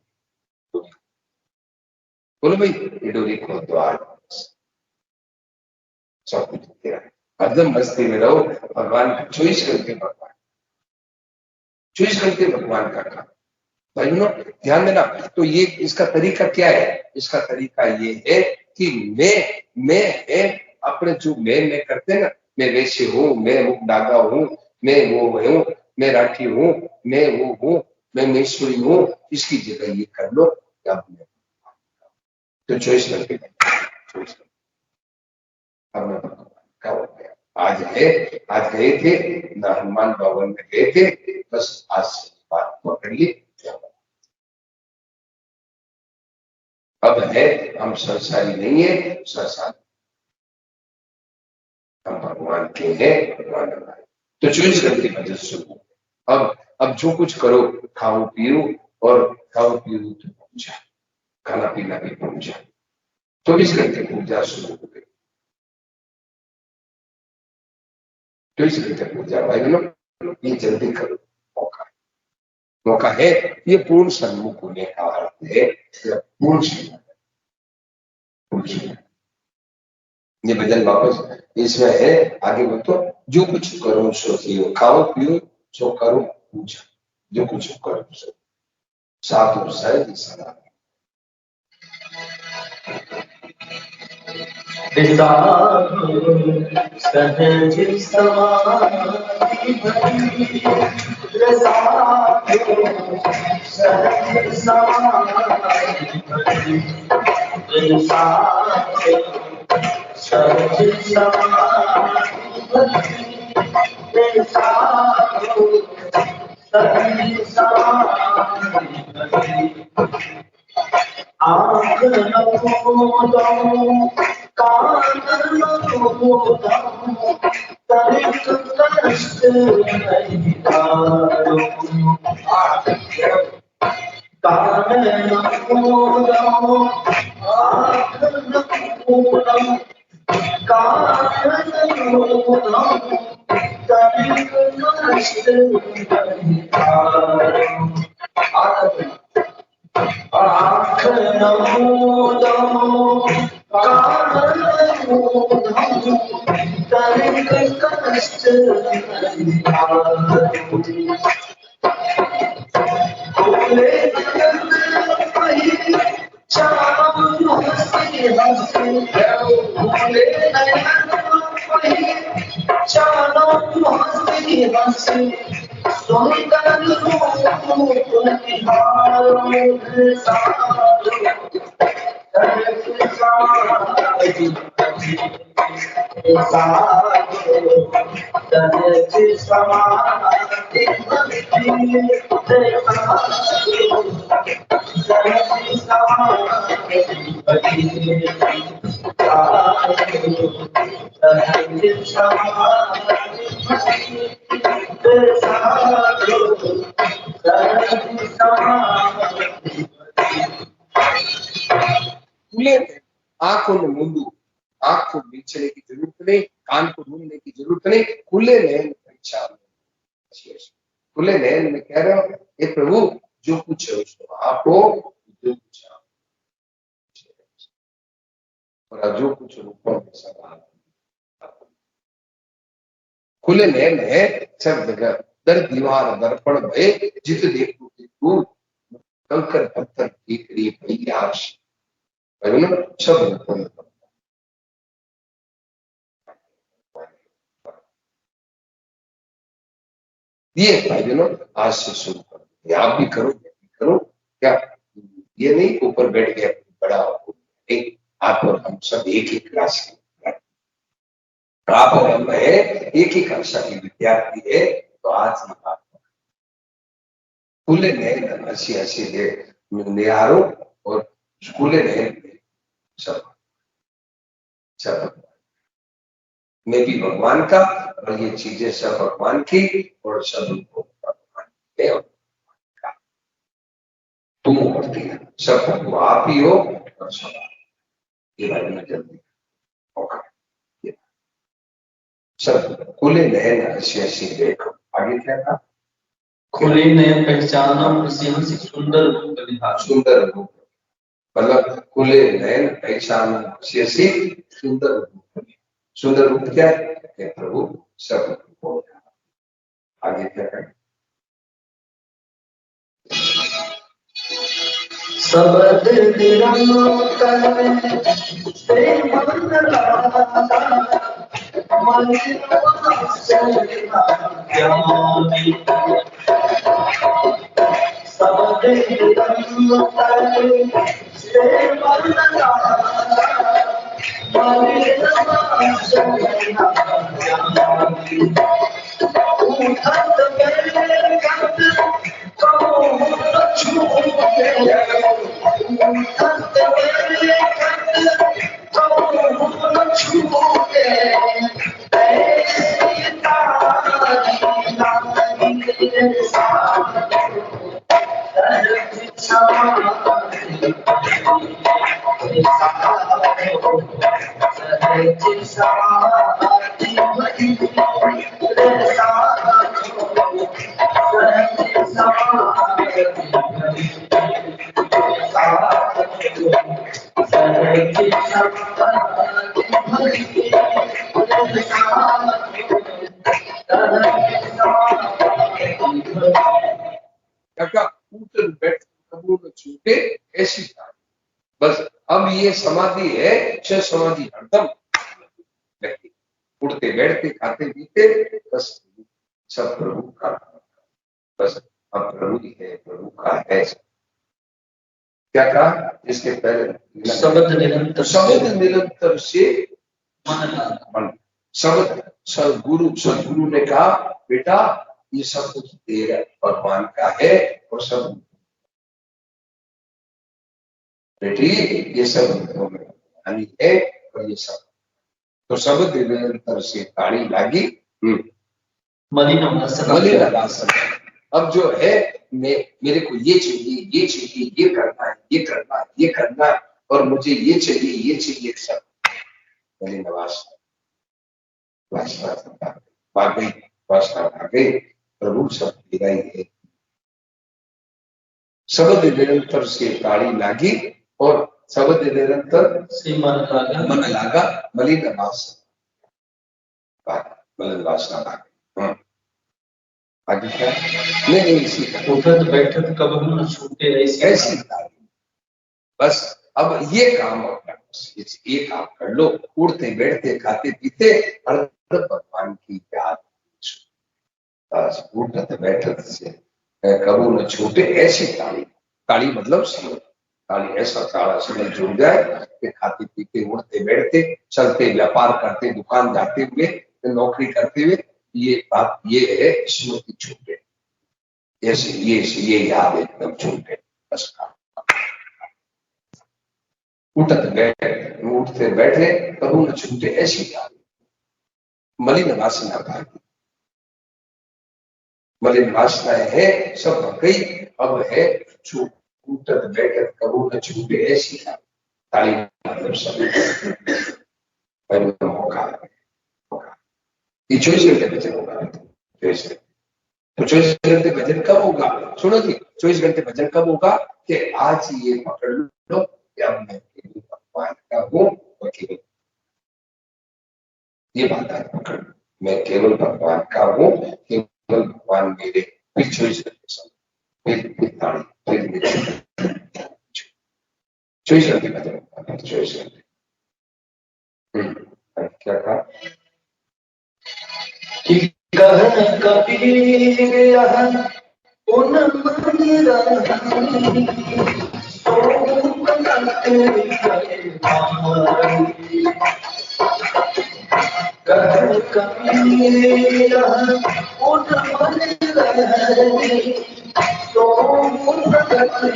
बोलो भाई, ये डोरी खोल दो आज, सब कुछ तेरा है। हरदम मस्ती में रहो, भगवान 24 घंटे भगवान, 24 घंटे भगवान का काम। भाई ध्यान देना। तो ये इसका तरीका क्या है? इसका तरीका ये है कि मैं है अपने जो मैं करते हैं ना, मैं वैसे हूँ, मैं मुख डागा हूँ, मैं वो हूँ, मैं राठी हूँ, मैं वो हूँ, मैं मेश्वरी हूँ, इसकी जगह ये कर लो। तो 24 घंटे क्या हो गया? आज गए थे ना, हनुमान भवन में गए थे, बस आज से बात पकड़ ली। अब है, हम संसारी नहीं है, संसार हम भगवान के हैं, भगवान हमारे। तो 24 घंटे भजन शुरू। अब जो कुछ करो, खाओ पियो, और खाओ पियो तो पूजा, खाना पीना भी पूजा। 24 घंटे पूजा शुरू हो गई। 24 घंटे पूजा भाई बहनों, ये जल्दी करो, मौका है। ये पूर्ण सन्मुख होने का अर्थ है, पूर्ण सन्मुख। ये भजन वापस इसमें है, आगे बोलो, जो कुछ करो सो कियो, खाओ पियो सो करो पूजा, जो कुछ करो सो साधु सहज सदा। सहज समाधि भरी, सहज समाधि भरी, सहज समाधि भरी, सहज समाधि भरी। आँख न खोलो, कान न खोलो, तनिक कष्ट नहीं तारो। कान न खोलो, आँख न खोलो, कान न खोलो, तनिक कष्ट नहीं तारो। आँख न खोलो, कान न खोलो, तनिक कष्ट नहीं तारो। बोले नयन चारों हंसी हंसी, बोले नयन चारों हंसी हंसी, सुंदर रूप निहारो सारो। खुले आंखों में मूंदू, आंख को बीचने की जरूरत नहीं, कान को मूंदने की जरूरत नहीं, खुले नयन परीक्षा। खुले नयन में कह रहे हो, ये प्रभु जो कुछ है उसको आपको, जो कुछ और जो कुछ रूपों में सब खुले नयन है सब जगह। दर दीवार दर्पण भय, जित देखो देखो, कंकर पत्थर टीकरी भई आश। सब रूपों में ये भाई बहनों, आज से शुरू करो, आप भी करो, मैं भी करो। क्या ये नहीं ऊपर बैठ गया बड़ा हो, एक आप और हम सब एक ही क्लास के, आप और हम है एक ही कक्षा की विद्यार्थी है। तो आज की बात खुले नए हंसी हंसी दे निहारो, और खुले नए सब सब मैं भी भगवान का, और ये चीजें सब भगवान की, और सब उनको भगवान ने और का। तुम और तीन सब प्रभु आप ही हो, और सब आप। ये भाई में जल्दी होगा। ये सब खुले नयन ऐसी ऐसी देखो। आगे क्या था? खुले नयन पहचाना हंसी हंसी सुंदर रूप निहार। सुंदर रूप, मतलब खुले नयन पहचान हंसी हंसी सुंदर रूप। सुंदर रूप क्या है? कि प्रभु सब को। आगे क्या है? शब्द निरंतर से मन लागा, मन से ज्ञानी। शब्द निरंतर से मन लागा, मन से ज्ञानी। उठत मेरे कंठ कहो छूटे, उठत मेरे कंठ कहो छूटे। ऐसी तारी लागी तेरे साथ सहज समाधि, सहज समाधि भई तेरे साथ, सहज समाधि भई तेरे साथ, सहज समाधि भई तेरे साथ, सहज समाधि भई। काका उठ बैठ कबू न छूटे ऐसी था। बस अब ये समाधि है, क्षय समाधि हरदम व्यक्ति उठते बैठते खाते पीते बस सब प्रभु का। बस अब प्रभु ही है, प्रभु का है। क्या कहा इसके पहले? शब्द निरंतर, शब्द निरंतर से मन लागा। मन। शब्द सदगुरु ने कहा बेटा ये सब कुछ तेरा भगवान का है, और सब बेटी ये सब हानि है, और ये सब तो शब्द निरंतर से ताड़ी लागी मलिन वासन। अब जो है मेरे को ये चाहिए, ये चाहिए, ये करना है, ये करना है, ये करना है, और मुझे ये चाहिए, ये चाहिए, सब मलिन वासना आ गई, वासना आ गई। प्रभु सब तेरा ही है। शब्द निरंतर से ताड़ी लागी, और शब्द निरंतर से मन लागा, मलिन वासना लागी। आगे क्या? नहीं इसी का उठत बैठत कबहू न छूटे ऐसी ताड़ी। बस अब ये काम अपना, ये काम कर लो, उड़ते बैठते खाते पीते हर भगवान की याद। बस उठत बैठत से कबू न छूटे ऐसी ताड़ी। ताड़ी मतलब समय, ताड़ी ऐसा ताड़ा समय जुड़ जाए कि खाते पीते उड़ते बैठते चलते व्यापार करते दुकान जाते हुए नौकरी करते हुए ये बात ये है स्मृति छूटे, ऐसे ये याद एकदम छूटे। बस उठते बैठे कबू न छूटे ऐसी याद। मलिन वासना भागी, मलिन वासनाएं है सब भग गई। अब है उठत बैठत कबू न छूटे ऐसी याद। ताली मतलब सब मौका। ये 24 घंटे भजन होगा। तो 24 घंटे भजन कब होगा? सुनो जी, 24 घंटे भजन कब होगा? कि आज ये पकड़ लो कि अब मैं केवल भगवान का हूँ, और केवल ये बात है पकड़, मैं केवल भगवान का हूँ, केवल भगवान मेरे। फिर 24 घंटे फिर ताड़ी, फिर 24 घंटे भजन होगा। 24 घंटे क्या कहा? कह कबीर यह उन मन रही, सोम करते कह कबीर यह उन मन रही, सोम करते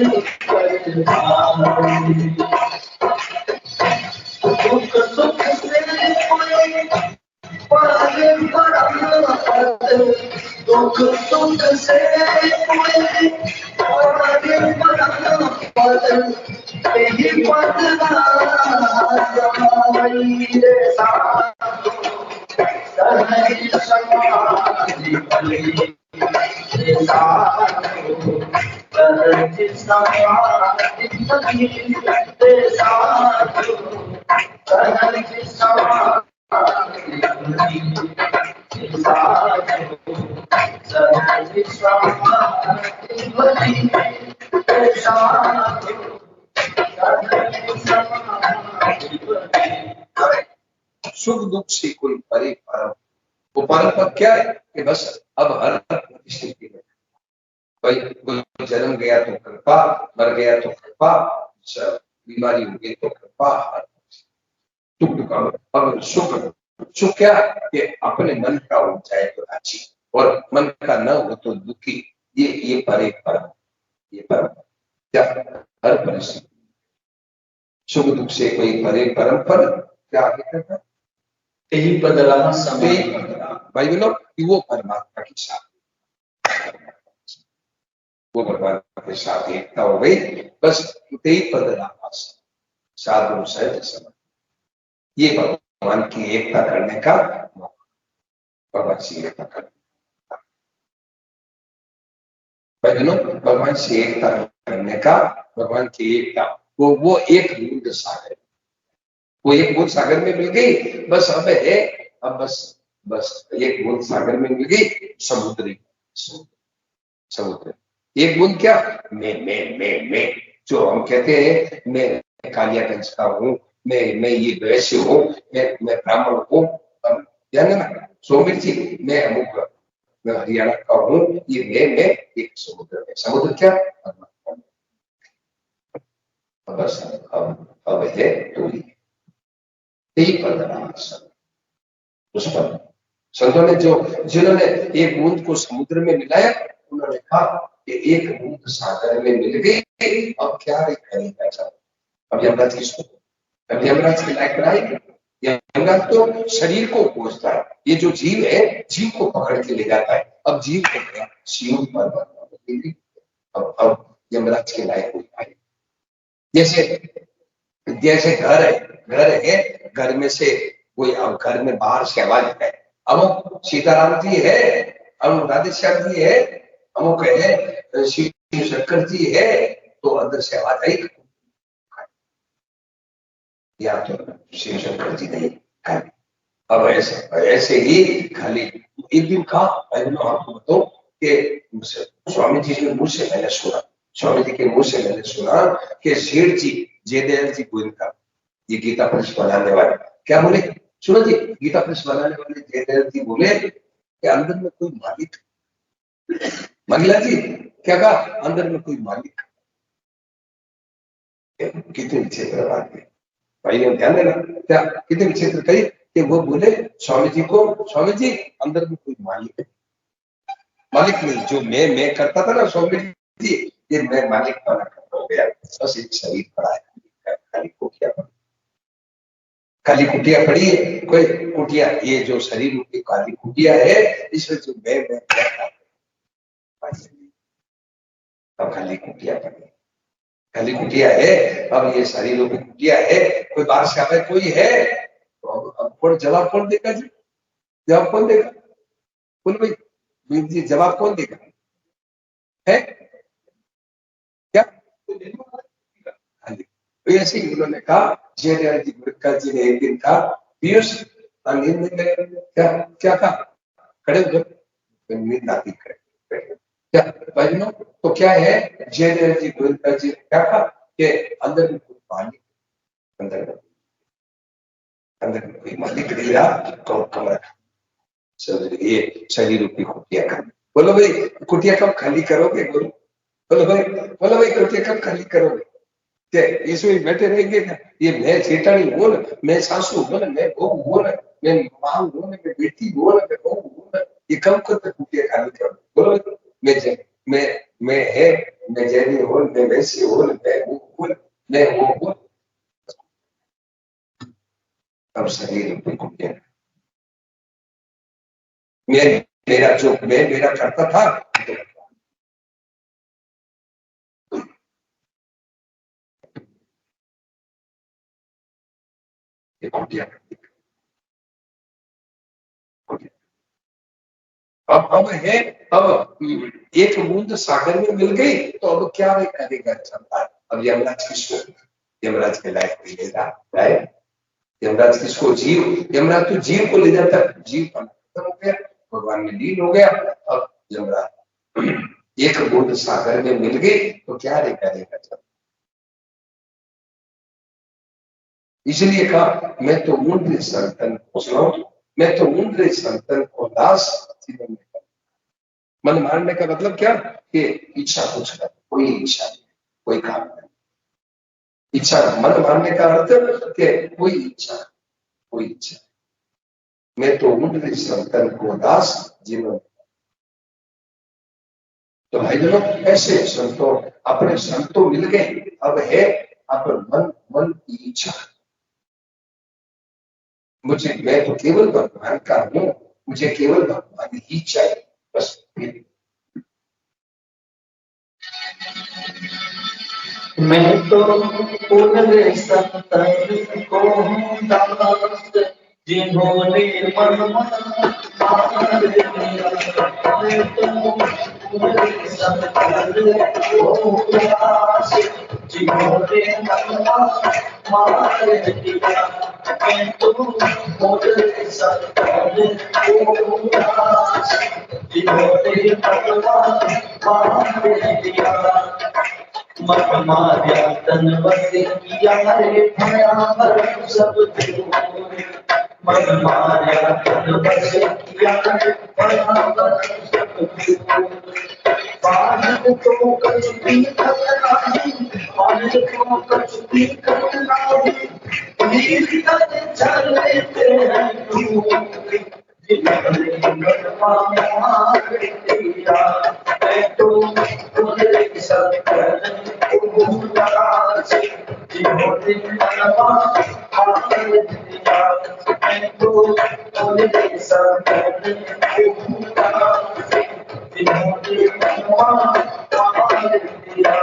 दुख सुख से कोई समाई रे साधु सहज समाधि भली रे साधु सहज समाधि भली रे साधु सहज समाधि भली रे साधु सहज समाधि भली रे साधु सुख दुख से कोई परे परम। वो परम पद क्या है कि बस अब हर स्थिति में कोई जन्म गया तो कृपा, मर गया तो कृपा, बीमारी हो गई तो कृपा, दुख दुख अब सुख सुख क्या कि अपने मन का हो जाए तो अच्छी और मन का न हो तो दुखी। ये परे परम, ये परम क्या हर परिस्थिति सुख दुख से कोई परे परम पद क्या आगे कहता है? यही पद रहा समय भाई बोलो कि वो परमात्मा के साथ, वो भगवान के साथ एकता हो गई, बस यही पद रहा साधु सहज समय। ये भगवान की एकता करने का मौका, भगवान से एकता करने भगवान से एकता करने का, भगवान की एकता वो एक बूंद सागर, वो एक बूंद सागर में मिल गई, बस अब है अब बस एक बूंद सागर में मिल गई, समुद्र एक बूंद क्या मैं जो हम कहते हैं मैं कालियागंज का हूँ, मैं ये वैश्य हूँ, मैं ब्राह्मण हूँ, जाने ना सोमिर जी मैं अमुक मैं हरियाणा का हूँ, ये मैं एक समुद्र में, समुद्र क्या बस अब है तो यही पद उस पर संतों ने जिन्होंने एक बूंद को समुद्र में मिलाया, उन्होंने कहा कि एक बूंद सागर में मिल गई, अब क्या करेगा सब। अब यमराज किसको, अब यमराज के लायक बनाएंगे? यमराज तो शरीर को खोजता है, ये जो जीव है जीव को पकड़ के ले जाता है, अब जीव को गया शिव पर, अब यमराज के लायक हो जाए। जैसे घर है घर में से कोई अब घर में बाहर से आवाज है, अमुक सीताराम जी है, अमुक राधेश्याम जी है, अमुक है शिव शंकर जी है, तो अंदर से आवाज आई या तो शिव शंकर जी नहीं खाली। अब ऐसे ही खाली एक दिन कहा आपको बताओ कि स्वामी जी के मुंह से मैंने सुना, स्वामी जी के मुंह से मैंने सुना कि सेठ जी जयदयाल जी गोयनका, ये गीता प्रेस बनाने वाले क्या बोले, सुनो जी, गीता प्रेस बनाने वाले जयदयाल जी बोले कि अंदर में कोई मालिक, महिला जी क्या कहा, अंदर में कोई मालिक, कितने विचित्र बात है भाई, ध्यान देना क्या कितने विचित्र कही कि वो बोले स्वामी जी को, स्वामी जी अंदर में कोई मालिक है, मालिक नहीं, जो मैं करता था ना स्वामी जी, ये मैं मालिक बना कर हो गया, बस एक शरीर पड़ा है, खाली कुटिया पड़ी, खाली कुटिया पड़ी है, कोई कुटिया, ये जो शरीर की काली कुटिया है, इसमें जो मैं अब खाली कुटिया पड़ी, खाली कुटिया है, अब ये शरीरों की कुटिया है, कोई बाहर से आवे कोई है तो अब कौन जवाब कौन देगा जी, जवाब कौन देगा, बोल भाई वीर जी जवाब कौन देगा है क्या, हाँ जी। तो ऐसे ही उन्होंने कहा, जयदयाल जी गुरकर जी ने एक दिन कहा पीयूष नींद में क्या क्या कहा, खड़े होकर नींद आती खड़े क्या भाई तो क्या है, जयदयाल जी गुरकर जी ने क्या कहा कि अंदर में कोई पानी, अंदर में कोई मालिक नहीं रहा, तो कमरा ये शरीर की कुटिया का, बोलो भाई कुटिया कब खाली करोगे, बोलो भाई कुटिया कब खाली करोगे, क्या इसमें बैठे रहेंगे ना, ये मैं जेठानी हूँ ना, मैं सासू हूँ ना, मैं बहू हूँ ना, मैं माँ हूँ ना, मैं बेटी हूँ ना, मैं बहू हूँ ना, ये कब तक कुटिया खाली करोगे, बोलो मैं है, मैं जैनी हूँ, मैं वैसी हूँ, मैं वो हूँ, मैं वो हूँ, अब शरीर की कुटिया मैं मेरा जो मैं मेरा करता था तो ये कुटिया करती अब है, अब एक बूंद सागर में मिल गई तो अब क्या वे करेगा चलता है। अब यमराज किसको, यमराज के लायक भी ले रहा है। यमराज किसको, जीव, यमराज तो जीव को ले जाता है, जीव का खत्म हो गया, भगवान में लीन हो गया। अब यमराज एक बूंद सागर में मिल गई तो क्या रे करेगा चलता। इसलिए कहा मैं तो मुंड्र संतन को सुनाऊं, मैं तो मुंड्र संतन को दास जीवन में। मन मारने का मतलब क्या कि इच्छा कुछ कर, कोई इच्छा नहीं, कोई काम नहीं। इच्छा, मन मारने का अर्थ कि कोई इच्छा, कोई इच्छा। मैं तो मुंड्र संतन को दास जीवन। तो भाई लोग ऐसे संतों, अपने संतों मिल गए, अब है अब मन की इच्छा। मुझे, मैं तो केवल भगवान का हूं, मुझे केवल भगवान ही चाहिए, बस। मैं तो उन संतन को हूँ दास जिन्होंने मन मार दिया। मैं तो उन संतन को हूँ दास जिन्होंने मन मार दिया। मैं तो उन संतन को हूँ दास जिन्होंने मन मार दिया। मन माया तन बसे किया रे भयावर सब दूर। मन माया तन बसे किया रे भयावर सब दूर। पानी तो कछ भी खतराही, पानी तो कछ भी खतराही, नील तन चले तेरे दूर। जिन्होंने मन मार दिया, मैं तो उन्हें संतन को दास जिन्होंने मन मार दिया। मैं तो उन्हें संतन को दास जिन्होंने मन मार दिया।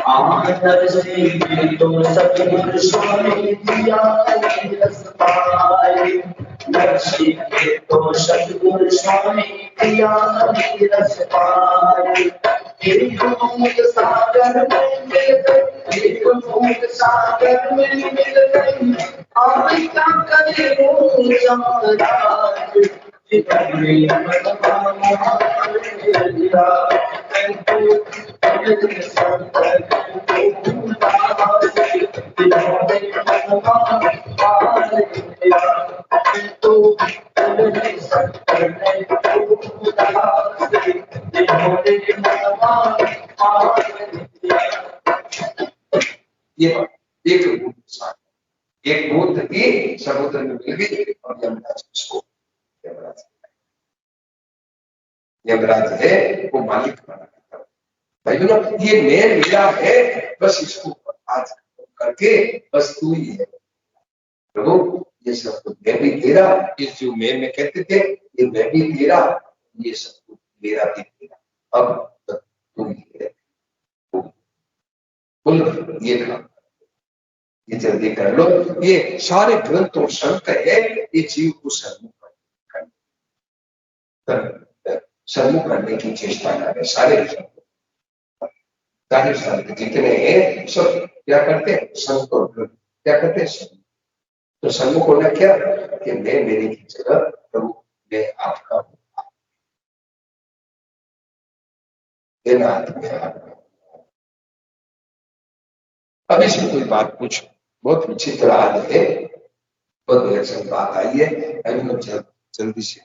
आनंद से तो सतगुरु स्वामी दिया रस पाए। लक्ष्य के तो सतगुरु स्वामी दिया रस पाए। एक बूंद सागर में मिल गई, एक बूंद सागर में मिल गई, आगे क्या करे राज जिन्होंने मन मार दिया। मैं तो उन्हें संतन को दास जिन्होंने मन मार दिया। मैं तो उन्हें संतन को दास जिन्होंने मन मार दिया। ये एक बूंद सागर, एक बूंद की समुद्र में मिल गई और यमराज किसको, यमराज, यमराज है वो मालिक बना करता। भाई बोलो ये मैं मेरा है, बस इसको आज करके बस तू ही है प्रभु। ये सब कुछ मैं भी तेरा, इस जो मैं कहते थे ये मैं भी तेरा, ये सब कुछ मेरा भी तेरा, अब तक तू ही है। बोलो ये काम, ये जल्दी कर लो। ये सारे ग्रंथों संत है, ये जीव को सम्मुख करने की चेष्टा कर रहे सारे संत जितने हैं सब क्या करते हैं, संतों क्या करते हैं। तो सम्मुख होना क्या कि मैं मेरी की जगह प्रभु मैं आपका हूं, देना में आपका। अब इसमें कोई बात पूछो, बहुत विचित्र आज है, बहुत विलक्षण बात आई है, अभी मैं जल्दी से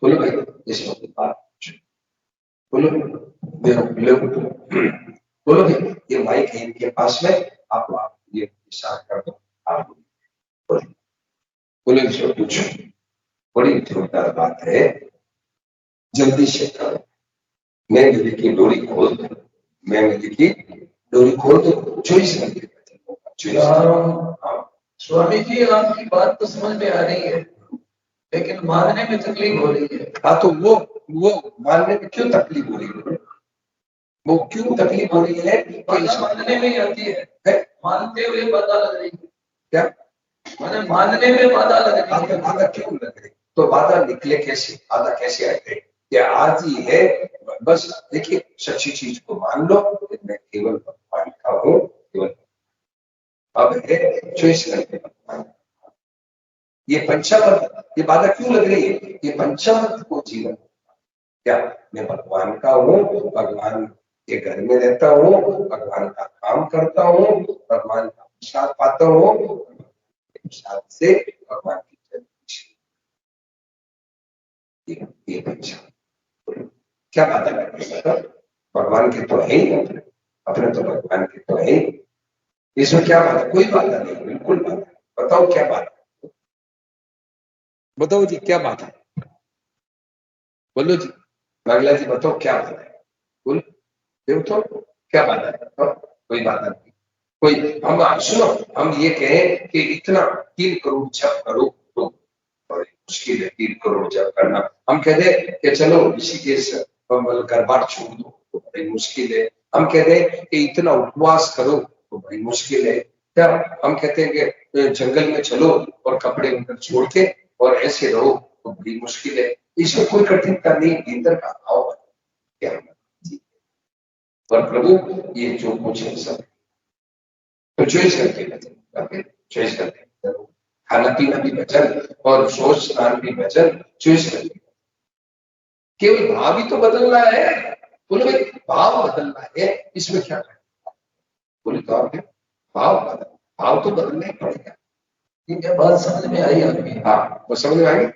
बोलो भाई इसमें कोई बात पूछो, बोलो बोलो भाई। ये माइक है इनके पास में, आप ये इशारा कर दो, आप बोलो इसमें पूछो। बड़ी जोरदार बात है, जल्दी से करो। मैं मेरी की डोरी खोल दो, मैं मेरी की डोरी खोल दो, 24 घंटे। स्वामी जी आपकी बात तो समझ में आ रही है, लेकिन मानने में तकलीफ हो रही है। हाँ तो वो मानने में क्यों तकलीफ हो रही है? वो क्यों तकलीफ हो रही है? मानने में ही आती है, मानते हुए बाधा लग रही है। क्या मैंने मानने में बाधा लग रही है। बाधा क्यों लग रही? तो बाधा निकले कैसे? बाधा कैसे आए? क्या आज ही है? बस देखिए, सच्ची चीज को मान लो कि मैं केवल भगवान का हूँ, केवल अब है चॉइस करके भगवान। ये पंचामृत, ये बाधा क्यों लग रही है? ये पंचामृत को जीवन, क्या मैं भगवान का हूँ, भगवान के घर में रहता हूँ, भगवान का काम करता हूँ, भगवान का प्रसाद पाता हूँ, प्रसाद से भगवान की ये पंचा क्या बाधा लग रही है? भगवान के तो है ही, अपने तो भगवान के तो है ही, इसमें क्या बात है? कोई बात नहीं, बिल्कुल बात है। बताओ क्या बात है? बताओ जी क्या बात है? बोलो जी, बागला जी बताओ क्या बात है? बोलो देखो तो क्या बात है? बताओ। कोई बात नहीं। कोई हम सुनो, हम ये कहें कि इतना 3 करोड़ जप करो तो बड़ी मुश्किल है 3 करोड़ जप करना। हम कह दे कि चलो ऋषिकेश गरबाट छोड़ दो तो बड़ी मुश्किल है। हम कह दे कि इतना उपवास करो तो बड़ी मुश्किल है। क्या हम कहते हैं कि जंगल में चलो और कपड़े उनकर छोड़ के और ऐसे रहो तो बड़ी मुश्किल है। इसमें कोई कठिनता नहीं, भीतर का भाव क्या और प्रभु ये जो कुछ है सब तो चॉइस करके बचन, चॉइस करके खाना पीना भी बचन और सोच स्नान भी बचन, चॉइस करके। केवल भाव ही तो बदलना है। बोले भाई भाव बदलना है, इसमें क्या है? बोले तो आप भाव बदल, भाव तो बदलना ही पड़ेगा। ठीक है, बात समझ में आई आपकी? हाँ वो समझ में आएगी।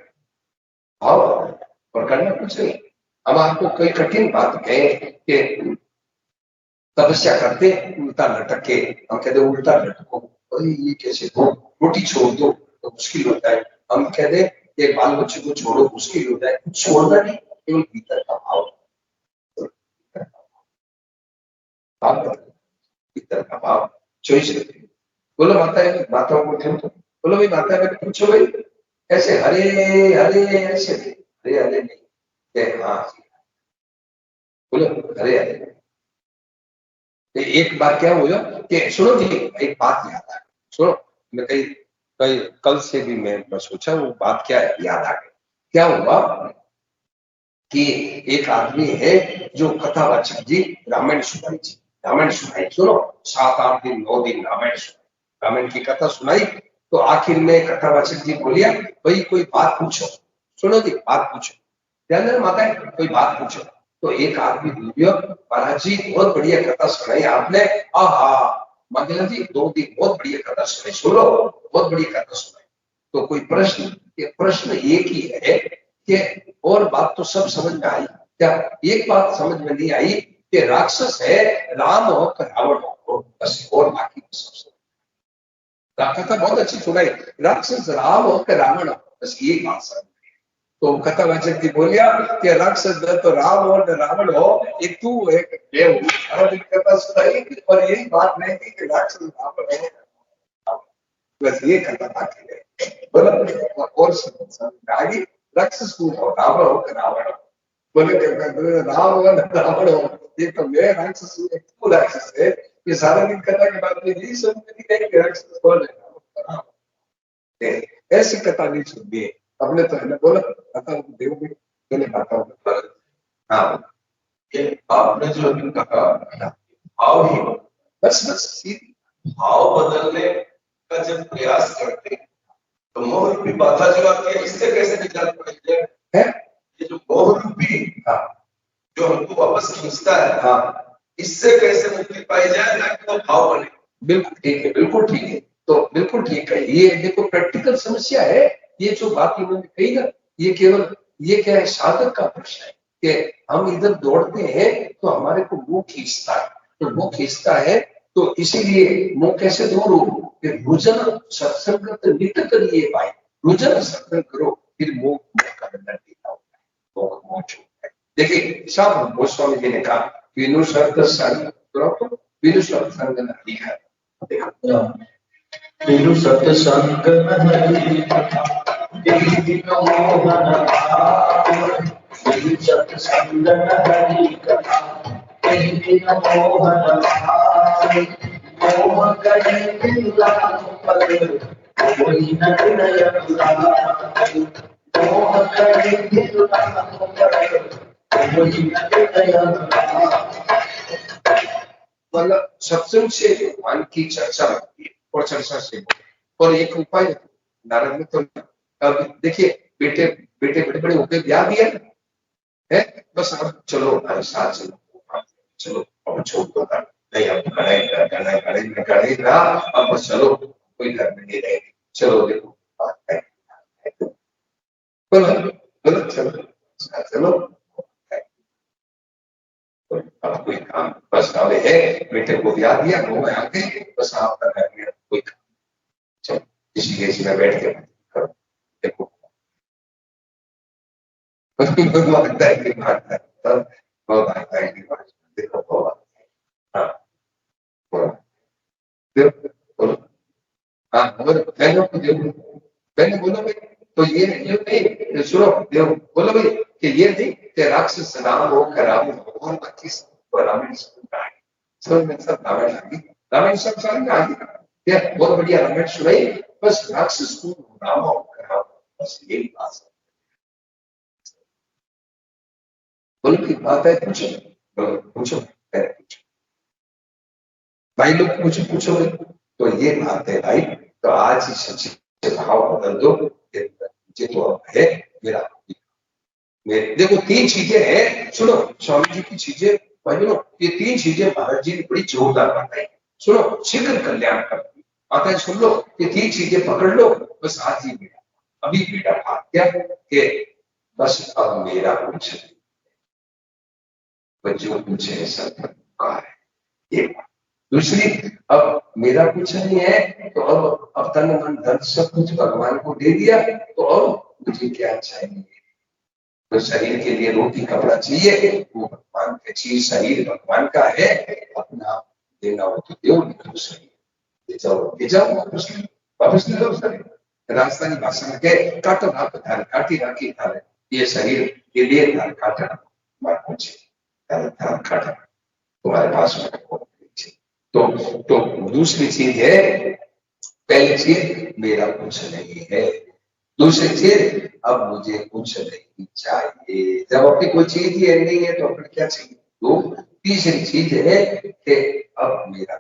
भाव और करना कुछ नहीं। हम आपको कोई कठिन बात कहें कि तपस्या करते उल्टा लटक के, हम कहते उल्टा लटको, अरे ये कैसे हो, रोटी छोड़ दो तो मुश्किल होता है। हम कहते ये बाल बच्चे को छोड़ो मुश्किल होता है। कुछ छोड़ना नहीं, केवल भीतर का भाव, भीतर का भाव चॉइस करते। बोलो माता माताओं को थे तो बोलो भाई माता बेटे पूछो भाई ऐसे हरे हरे ऐसे हरे हरे नहीं, हाँ बोलो हरे हरे। एक बार क्या हुआ कि सुनो जी, एक बात याद आ गई। सुनो, मैं कहीं कहीं कल से भी मैं सोचा वो बात क्या याद आ गई। क्या हुआ कि एक आदमी है जो कथावाचक जी रामायण सुनाई जी, रामायण सुनाई। सुनो 7-8 दिन 9 दिन रामायण सुनाई, रामायण की कथा सुनाई। तो आखिर में कथावाचक जी बोलिया भाई कोई बात पूछो। सुनो जी बात पूछो, ध्यान देना माता कोई बात पूछो। तो एक आदमी बोलियो महाराज जी बहुत बढ़िया कथा सुनाई आपने, आहा मंगला जी 2 दिन बहुत बढ़िया कथा सुनाई, सुनो बहुत बढ़िया कथा सुनाई। तो कोई प्रश्न, ये प्रश्न एक ही है कि और बात तो सब समझ में आई, क्या एक बात समझ में नहीं आई कि राक्षस है राम हो कि रावण हो, बस और बाकी सब समझ। कथा बहुत अच्छी सुनाई, राक्षस राम हो कि रावण हो, बस ये बात समझ। तो कथावाचक जी बोलिया कि राक्षस न तो राम हो न रावण हो, एक तू एक देव। सारा दिन कथा सुनाई और यही बात नहीं थी कि राक्षस रावण हो, बस ये कथा बाकी है। बोला और आगे राक्षस कौन हो, रावण हो कि रावण हो? बोले राम हो न रावण हो, ये तो मैं राक्षस हूँ एक तू राक्षस है। ये सारा दिन कथा के बाद में यही समझ नहीं गई कि राक्षस कौन है। ऐसी कथा नहीं सुननी है अपने तो है ना। बोला कथा देव भी मैंने कहा हाँ कि आपने जो अभी कहा भाव ही बस बस सीधी भाव बदलने का जब प्रयास करते हैं तो मोह रूपी बाधा जो आती है इससे कैसे निजात पाएंगे? है ये जो मोह रूपी हाँ जो हमको वापस खींचता है, हाँ इससे कैसे मुक्ति पाई जाए ताकि वो भाव बने? बिल्कुल ठीक है, बिल्कुल ठीक है। तो बिल्कुल ठीक है, ये देखो प्रैक्टिकल समस्या है। ये जो बात इन्होंने कही ना, ये केवल ये क्या है, साधक का प्रश्न है कि हम इधर दौड़ते हैं तो हमारे को मुंह खींचता है, तो मुंह खींचता है तो इसीलिए मुंह कैसे दूर हो कि रुजन सत्संग नित करिए भाई, रुजन सत्संग करो फिर मुंह का डंडा देता होगा। देखिए सब गोस्वामी जी ने कहा विनु शब्द संग विनु शब्द संग नहीं है। बिनु सत्संग नहीं बिनु मोहन भाव, बिनु सत्संग नहीं बिन मोहन भाई, मोह करे बिन लाख पद, कोई न नयन लाय। मोह करे बिन लाख पद, कोई न नयन लाय। मतलब सत्संग से भगवान की चर्चा होती है और चर्चा से और एक उपाय नारद ने तो अब देखिए बेटे बेटे बड़े बड़े होकर ब्याह दिया है, बस अब चलो हमारे साथ चलो, चलो अब छोड़ दो नहीं, अब करेगा अब बस चलो, कोई घर में नहीं रहेगी, चलो देखो बोलो चलो चलो, अब कोई काम बस अब है, बेटे को ब्याह दिया, वो में आगे बस आपका घर में कोई काम, चलो इसी में बैठ के करो, देखो भगवान की बात है, तब भगवान की बात देखो भगवान, हाँ बोलो देखो बोलो, हाँ बोलो बहनों को देखो, बहने बोलो भाई, तो ये नहीं सुनो देखो बोलो भाई कि ये नहीं कि राक्षस राम हो राम हो और 25 रामायण समझ में सब रामायण आ गई, रामायण सब सारी आ गई, ये बहुत बढ़िया रामायण सुनाई, बस राक्षस को राम हो राम, बस यही बात है। बोलो की बात है, पूछो बोलो पूछो भाई लोग पूछो पूछो भाई, तो ये बात है भाई, तो आज ही सच्चे भाव बदल दो, मुझे तो अब है मेरा, देखो 3 चीजें हैं, सुनो स्वामी जी की चीजें भाई बहनों, ये 3 चीजें भारत जी ने बड़ी जोरदार बताई, सुनो शीघ्र कल्याण करती आता है, सुन लो ये 3 चीजें पकड़ लो, बस आज ही बेटा अभी बेटा भाग गया कि बस अब मेरा कुछ बच्चों पूछे सब का है ये, दूसरी अब मेरा कुछ नहीं है, तो अब तन मन धन सब कुछ भगवान को दे दिया, तो अब मुझे क्या चाहिए, तो शरीर के लिए रोटी कपड़ा चाहिए, वो भगवान का चीज, शरीर भगवान का है, अपना देना हो तो दो, निकलो शरीर ले जाओ वापस ले जाओ शरीर, राजस्थानी भाषा में कहे काटो ना धार काटी राखी धार, ये शरीर के लिए धार काटना धार काटा तुम्हारे पास में, तो दूसरी चीज है, पहली चीज मेरा कुछ नहीं है, दूसरी चीज अब मुझे कुछ नहीं चाहिए, जब अपनी कोई चीज ही नहीं है तो अपने क्या चाहिए, तो तीसरी चीज है कि अब मेरा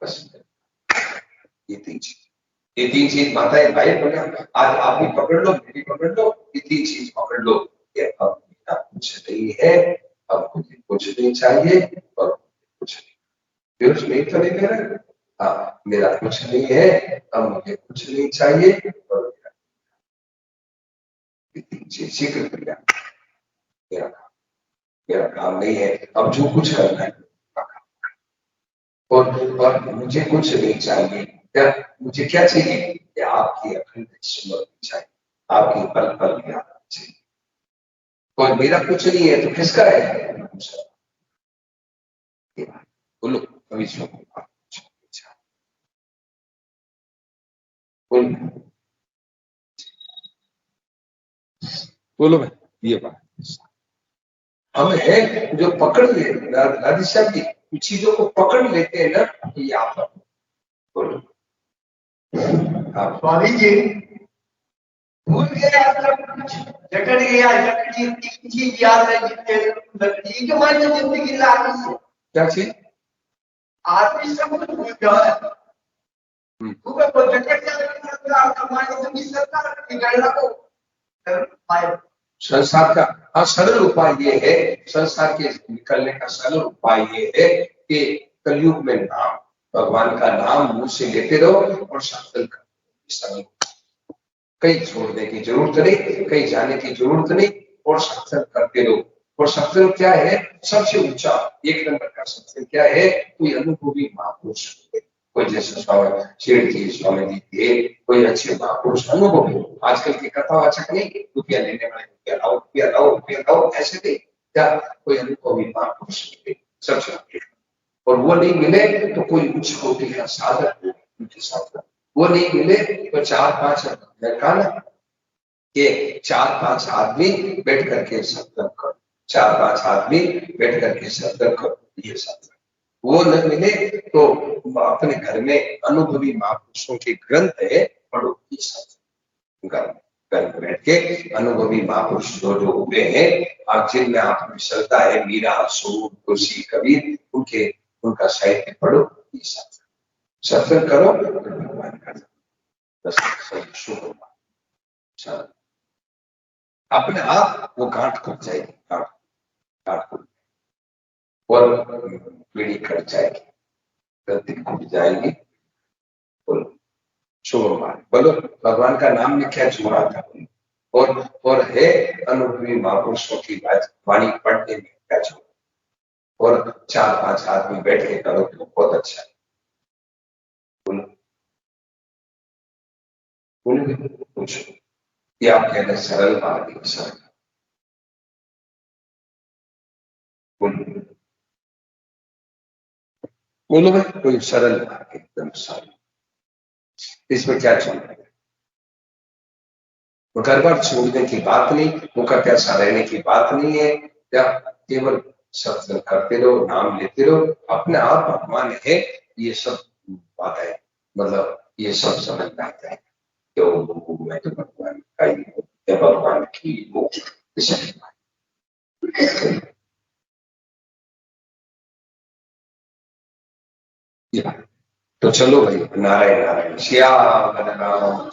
बस, ये 3 चीज माताएं भाई बोले आज आप भी पकड़ लो, मैं भी पकड़ लो, ये 3 चीज पकड़ लो कि अब मेरा कुछ नहीं है, अब मुझे कुछ नहीं चाहिए और कुछ नहीं, नहीं तो नहीं मेरा, हाँ मेरा कुछ नहीं है, अब मुझे कुछ नहीं चाहिए और शीघ्र कल्याण, मेरा काम नहीं है, अब जो कुछ करना है और मुझे कुछ नहीं चाहिए, क्या मुझे क्या चाहिए कि आपकी अखंड स्मृति चाहिए, आपकी पल पल याद चाहिए, और मेरा कुछ नहीं है तो किसका है, बोलो कभी बोलो भाई, ये बात हम है जो पकड़ ले राधेश्याम जी, कुछ चीजों को पकड़ लेते हैं ना, तो ये आप बोलो स्वामी जी भूल गया सब कुछ, जकड़ गया लकड़ी, 3 चीज याद है जितने लकड़ी के मायने जिंदगी लागी है, क्या चीज आदमी सब कुछ भूल गया, क्योंकि वो जकड़ गया सरकार हमारी जिंदगी सरकार निकलना को संसार का, हाँ सरल उपाय ये है, संसार के निकलने का सरल उपाय ये है कि कलयुग में नाम, भगवान का नाम मुंह से लेते रहो और सत्संग करो, कहीं छोड़ने की जरूरत नहीं, कहीं जाने की जरूरत नहीं, और सत्संग करते रहो, और सत्संग क्या है, सबसे ऊंचा 1 नंबर का सत्संग क्या है, कोई अनुभवी महापुरुष, कोई जैसे स्वामी शेर जी, स्वामी जी थे, कोई अच्छे महापुरुष अनुभवी, आजकल की कथावाचक नहीं, रुपया लेने वाले रुपया लाओ ऐसे नहीं, क्या कोई अनुभवी महापुरुष मिले सबसे, और वो नहीं मिले तो कोई उच्च कोटि का साधक उनके साथ, वो नहीं मिले तो 4-5 कहा ना कि 4-5 आदमी बैठ करके सत्संग करो, 4-5 आदमी बैठ करके सत्संग करो, ये सत्संग। वो न मिले तो अपने घर में अनुभवी महापुरुषों के ग्रंथ है, पढ़ो, ये सत्संग। घर में बैठ के अनुभवी महापुरुष जो जो हुए हैं, आप जिनमें आप में श्रद्धा है, मीरा, सूर, तुलसी, कबीर, उनका साहित्य पढ़ो, ये सत्संग करो, भगवान का दर्शन शुभ होगा। अपने आप वो गांठ कट जाएगी, गांठ और पीढ़ी कट जाएगी, गलती कट जाएगी। बोलो शुभ मान, बोलो भगवान का नाम में क्या जुड़ा था, और है अनुभवी महापुरुषों की वाणी पढ़ने में क्या जुड़ा, और 4-5 आदमी बैठ के करो तो बहुत अच्छा है। बोलो पूछो, ये आप कहते सरल मार्ग है, सरल। बोलो भाई, कोई सरल मार्ग, एकदम सरल, इसमें क्या चल रहा है? वो घर बार छोड़ने की बात नहीं, मुखा प्यासा रहने की बात नहीं है, या केवल सत्संग करते रहो, नाम लेते रहो, अपने आप भगवान है, ये सब बातें, मतलब ये सब समझ में आता है। तो मैं तो भगवान का ही हूँ, भगवान की हूँ, तो चलो भाई, नारायण नारायण, श्याम राम।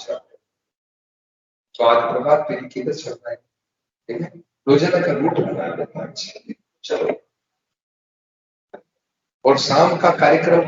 तो आज प्रभात फेरी किधर चल रहा है, ठीक है, रोजाना का रूट बना लेता है। चलो, और शाम का कार्यक्रम